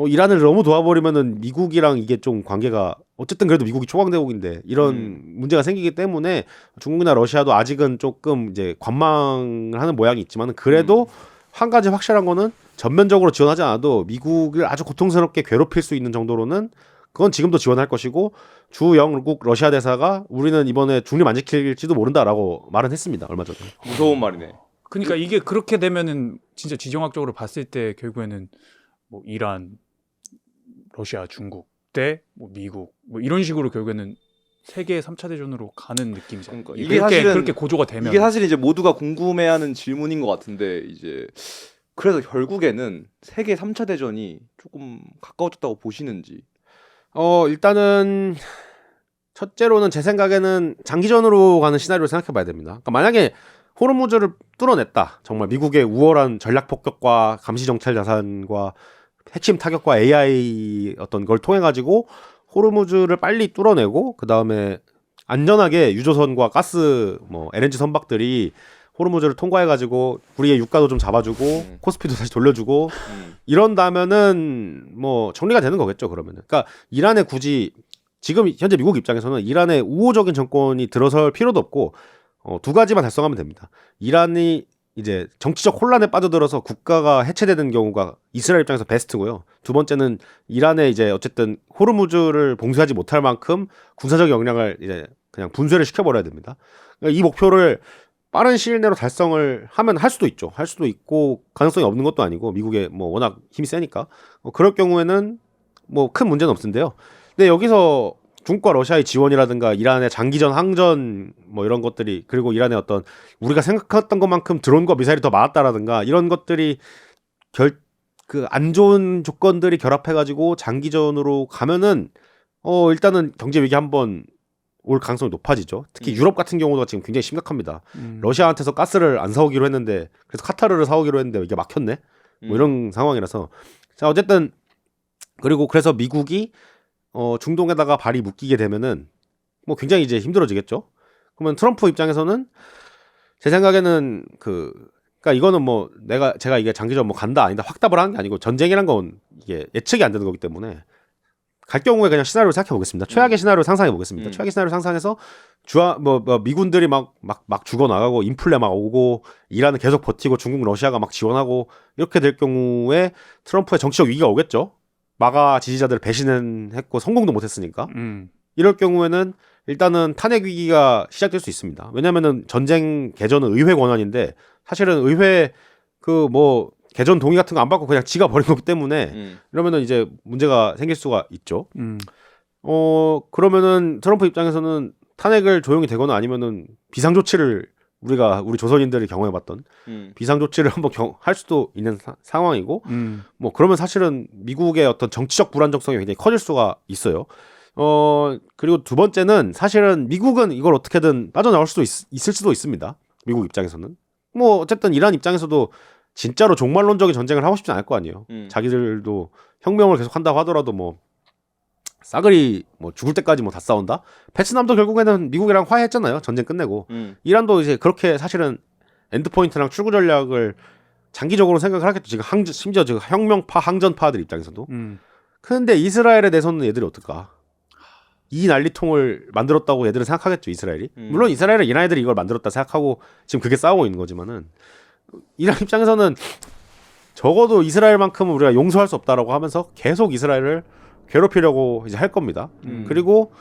이란을 너무 도와버리면은 미국이랑 이게 좀 관계가 어쨌든 그래도 미국이 초강대국인데 이런 문제가 생기기 때문에 중국이나 러시아도 아직은 조금 이제 관망을 하는 모양이 있지만 그래도 한 가지 확실한 거는 전면적으로 지원하지 않아도 미국을 아주 고통스럽게 괴롭힐 수 있는 정도로는 그건 지금도 지원할 것이고 주 영국 러시아 대사가 우리는 이번에 중립 안 지킬지도 모른다라고 말은 했습니다. 얼마 전에. 무서운 말이네. 그러니까 이게 그렇게 되면은 진짜 지정학적으로 봤을 때 결국에는 뭐 이란, 러시아, 중국 대 뭐 미국 뭐 이런 식으로 결국에는 세계 3차 대전으로 가는 느낌이잖아요. 그러니까 이게 이게 사실은 그렇게 고조가 되면 이게 사실 이제 모두가 궁금해하는 질문인 것 같은데 이제 그래서 결국에는 세계 3차 대전이 조금 가까워졌다고 보시는지. 일단은 첫째로는 제 생각에는 장기전으로 가는 시나리오를 생각해 봐야 됩니다. 그러니까 만약에 호르무즈를 뚫어냈다. 정말 미국의 우월한 전략 폭격과 감시 정찰 자산과 핵심 타격과 AI 어떤 걸 통해 가지고 호르무즈를 빨리 뚫어내고 그다음에 안전하게 유조선과 가스 뭐 LNG 선박들이 호르무즈를 통과해 가지고 우리의 유가도 좀 잡아주고 코스피도 다시 돌려주고 이런다면은 뭐 정리가 되는 거겠죠. 그러면은 그러니까 이란에 굳이 지금 현재 미국 입장에서는 이란의 우호적인 정권이 들어설 필요도 없고 두 가지만 달성하면 됩니다. 이란이 이제 정치적 혼란에 빠져들어서 국가가 해체되는 경우가 이스라엘 입장에서 베스트고요. 두 번째는 이란에 이제 어쨌든 호르무즈를 봉쇄하지 못할 만큼 군사적 역량을 이제 그냥 분쇄를 시켜버려야 됩니다. 그러니까 이 목표를 빠른 시일 내로 달성을 하면 할 수도 있죠. 할 수도 있고 가능성이 없는 것도 아니고 미국에 뭐 워낙 힘이 세니까 그럴 경우에는 뭐 큰 문제는 없는데요. 근데 여기서 중국과 러시아의 지원이라든가 이란의 장기전 항전 뭐 이런 것들이 그리고 이란의 어떤 우리가 생각했던 것만큼 드론과 미사일이 더 많았다라든가 이런 것들이 그 안 좋은 조건들이 결합해가지고 장기전으로 가면은 일단은 경제 위기 한번 올 가능성이 높아지죠. 특히 유럽 같은 경우도 지금 굉장히 심각합니다. 러시아한테서 가스를 안 사오기로 했는데 그래서 카타르를 사오기로 했는데 이게 막혔네. 뭐 이런 상황이라서 자 어쨌든 그리고 그래서 미국이 중동에다가 발이 묶이게 되면은 뭐 굉장히 이제 힘들어지겠죠. 그러면 트럼프 입장에서는 제 생각에는 그러니까 이거는 뭐 제가 이게 장기전 뭐 간다 아니다 확답을 하는 게 아니고 전쟁이란 건 이게 예측이 안 되는 거기 때문에 갈 경우에 그냥 시나리오를 생각해 보겠습니다. 최악의 시나리오 상상해 보겠습니다. 최악의 시나리오 상상해서 미군들이 막 죽어 나가고 인플레 막 오고 이란은 계속 버티고 중국 러시아가 막 지원하고 이렇게 될 경우에 트럼프의 정치적 위기가 오겠죠. 마가 지지자들을 배신했고 성공도 못했으니까 이럴 경우에는 일단은 탄핵 위기가 시작될 수 있습니다. 왜냐하면은 전쟁 개전은 의회 권한인데 사실은 의회 그 뭐 개전 동의 같은 거 안 받고 그냥 지가 버린 거기 때문에 이러면은 이제 문제가 생길 수가 있죠. 그러면은 트럼프 입장에서는 탄핵을 조용히 되거나 아니면은 비상 조치를 우리 조선인들이 경험해봤던 비상 조치를 한번 할 수도 있는 상황이고 뭐 그러면 사실은 미국의 어떤 정치적 불안정성이 굉장히 커질 수가 있어요. 그리고 두 번째는 사실은 미국은 이걸 어떻게든 빠져나올 수도 있을 수도 있습니다. 미국 입장에서는 뭐 어쨌든 이란 입장에서도 진짜로 종말론적인 전쟁을 하고 싶지 않을 거 아니에요. 자기들도 혁명을 계속 한다고 하더라도 뭐 싸그리 뭐 죽을 때까지 뭐 다 싸운다. 베트남도 결국에는 미국이랑 화해했잖아요. 전쟁 끝내고 이란도 이제 그렇게 사실은 엔드포인트랑 출구 전략을 장기적으로 생각을 하겠죠. 지금 심지어 지금 혁명파 항전파들 입장에서도. 근데 이스라엘에 대해서는 얘들이 어떨까? 이 난리통을 만들었다고 얘들은 생각하겠죠. 이스라엘이. 물론 이스라엘은 이란 애들이 이걸 만들었다 생각하고 지금 그게 싸우고 있는 거지만은 이란 입장에서는 적어도 이스라엘만큼은 우리가 용서할 수 없다라고 하면서 계속 이스라엘을 괴롭히려고 이제 할 겁니다. 그리고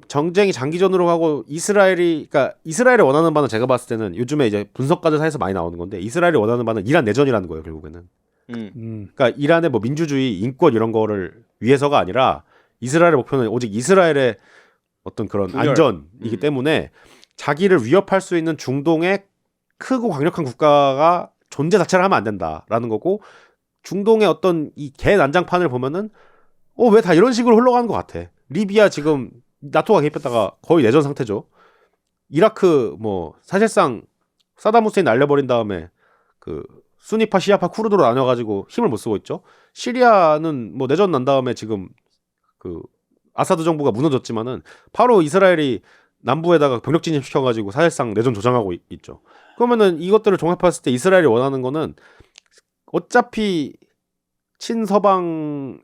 전쟁이 장기전으로 가고 그러니까 이스라엘이 원하는 바는 제가 봤을 때는 요즘에 이제 분석가들 사이에서 많이 나오는 건데 이스라엘이 원하는 바는 이란 내전이라는 거예요, 결국에는. 그러니까 이란의 뭐 민주주의, 인권 이런 거를 위해서가 아니라 이스라엘의 목표는 오직 이스라엘의 어떤 그런 분열. 안전이기 때문에 자기를 위협할 수 있는 중동의 크고 강력한 국가가 존재 자체를 하면 안 된다라는 거고 중동의 어떤 이 개난장판을 보면은 왜 다 이런 식으로 흘러가는 것 같아. 리비아 지금 나토가 개입했다가 거의 내전 상태죠. 이라크 뭐 사실상 사담 후세인 날려버린 다음에 그 수니파 시아파 쿠르드로 나눠가지고 힘을 못 쓰고 있죠. 시리아는 뭐 내전 난 다음에 지금 그 아사드 정부가 무너졌지만은 바로 이스라엘이 남부에다가 병력 진입시켜가지고 사실상 내전 조장하고 있죠. 그러면은 이것들을 종합했을 때 이스라엘이 원하는 거는 어차피 친서방,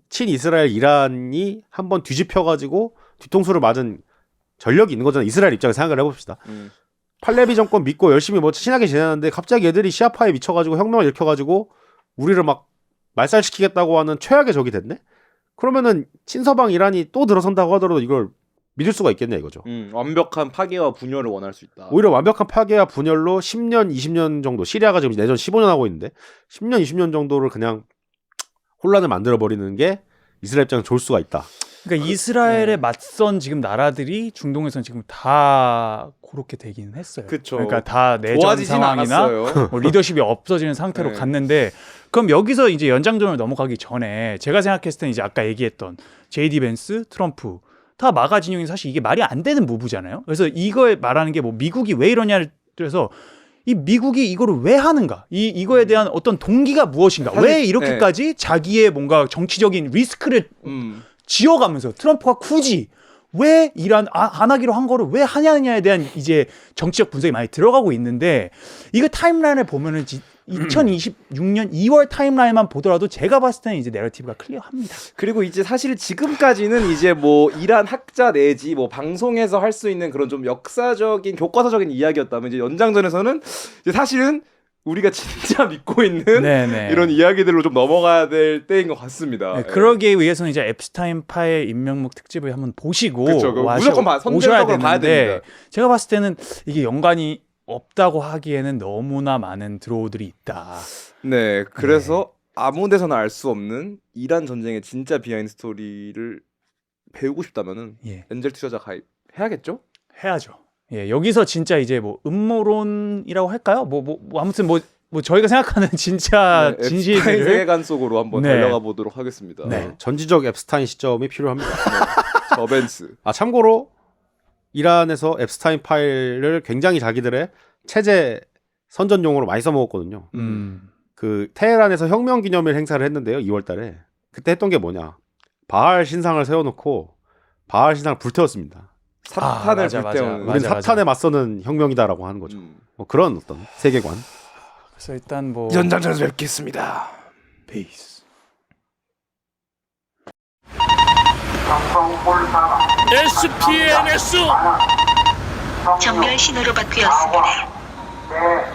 친이스라엘 이란이 한번 뒤집혀가지고 뒤통수를 맞은 전력이 있는 거잖아요. 이스라엘 입장에서 생각을 해봅시다. 팔레비 정권 믿고 열심히 뭐 친하게 지내는데 갑자기 애들이 시아파에 미쳐가지고 혁명을 일으켜가지고 우리를 막 말살시키겠다고 하는 최악의 적이 됐네? 그러면은 친서방 이란이 또 들어선다고 하더라도 이걸 믿을 수가 있겠냐 이거죠. 완벽한 파괴와 분열을 원할 수 있다. 오히려 완벽한 파괴와 분열로 10년, 20년 정도, 시리아가 지금 내전 15년 하고 있는데 10년, 20년 정도를 그냥 혼란을 만들어버리는 게 이스라엘 입장에 좋을 수가 있다. 그러니까 이스라엘에 맞선 지금 나라들이 중동에서는 지금 다 그렇게 되긴 했어요. 그쵸. 그러니까 다 내전 좋아지진 상황이나 않았어요. 뭐 리더십이 없어지는 상태로 네. 갔는데 그럼 여기서 이제 연장전을 넘어가기 전에 제가 생각했을 때는 이제 아까 얘기했던 JD 벤스, 트럼프 다 마가 진영이 사실 이게 말이 안 되는 무브잖아요. 그래서 이걸 말하는 게 뭐 미국이 왜 이러냐를 그래서 이 미국이 이거를 왜 하는가? 이거에 대한 어떤 동기가 무엇인가? 사실, 왜 이렇게까지 자기의 뭔가 정치적인 리스크를 지어가면서 트럼프가 굳이 왜 이란 안 하기로 한 거를 왜 하냐에 대한 이제 정치적 분석이 많이 들어가고 있는데 이거 타임라인을 보면은 2026년 2월 타임라인만 보더라도 제가 봤을 때는 이제 내러티브가 클리어합니다. 그리고 이제 사실 지금까지는 이제 뭐 이란 학자 내지 뭐 방송에서 할 수 있는 그런 좀 역사적인 교과서적인 이야기였다면 이제 연장전에서는 이제 사실은 우리가 진짜 믿고 있는 네네. 이런 이야기들로 좀 넘어가야 될 때인 것 같습니다. 네, 그러기 위해서는 이제 앱스타인 파일 인명목 특집을 한번 보시고 그쵸, 무조건 선제적으로 봐야 됩니다. 제가 봤을 때는 이게 연관이 없다고 하기에는 너무나 많은 드로우들이 있다. 네, 그래서 아무 데서나 알 수 없는 이란 전쟁의 진짜 비하인드 스토리를 배우고 싶다면은 예. 엔젤 투자자 가입해야겠죠? 해야죠. 예, 여기서 진짜 이제 뭐 음모론이라고 할까요? 뭐 아무튼 뭐 저희가 생각하는 진짜 네, 앱스타인 진실들을 세계관 속으로 한번 네. 달려가 보도록 하겠습니다. 네. 전지적 앱스타인 시점이 필요합니다. 저벤스. 참고로 이란에서 앱스타인 파일을 굉장히 자기들의 체제 선전용으로 많이 써먹었거든요. 그 테헤란에서 혁명 기념일 행사를 했는데요. 2월달에 그때 했던 게 뭐냐? 바알 신상을 세워놓고 바알 신상을 불태웠습니다. 사탄을 맞아, 불태우는. 우린 사탄에 맞서는 혁명이다라고 하는 거죠. 뭐 그런 어떤 세계관. 그래서 일단 뭐 연장전에서 뵙겠습니다. 페이스. SPNS 정렬 신호로 바뀌었습니다. 네,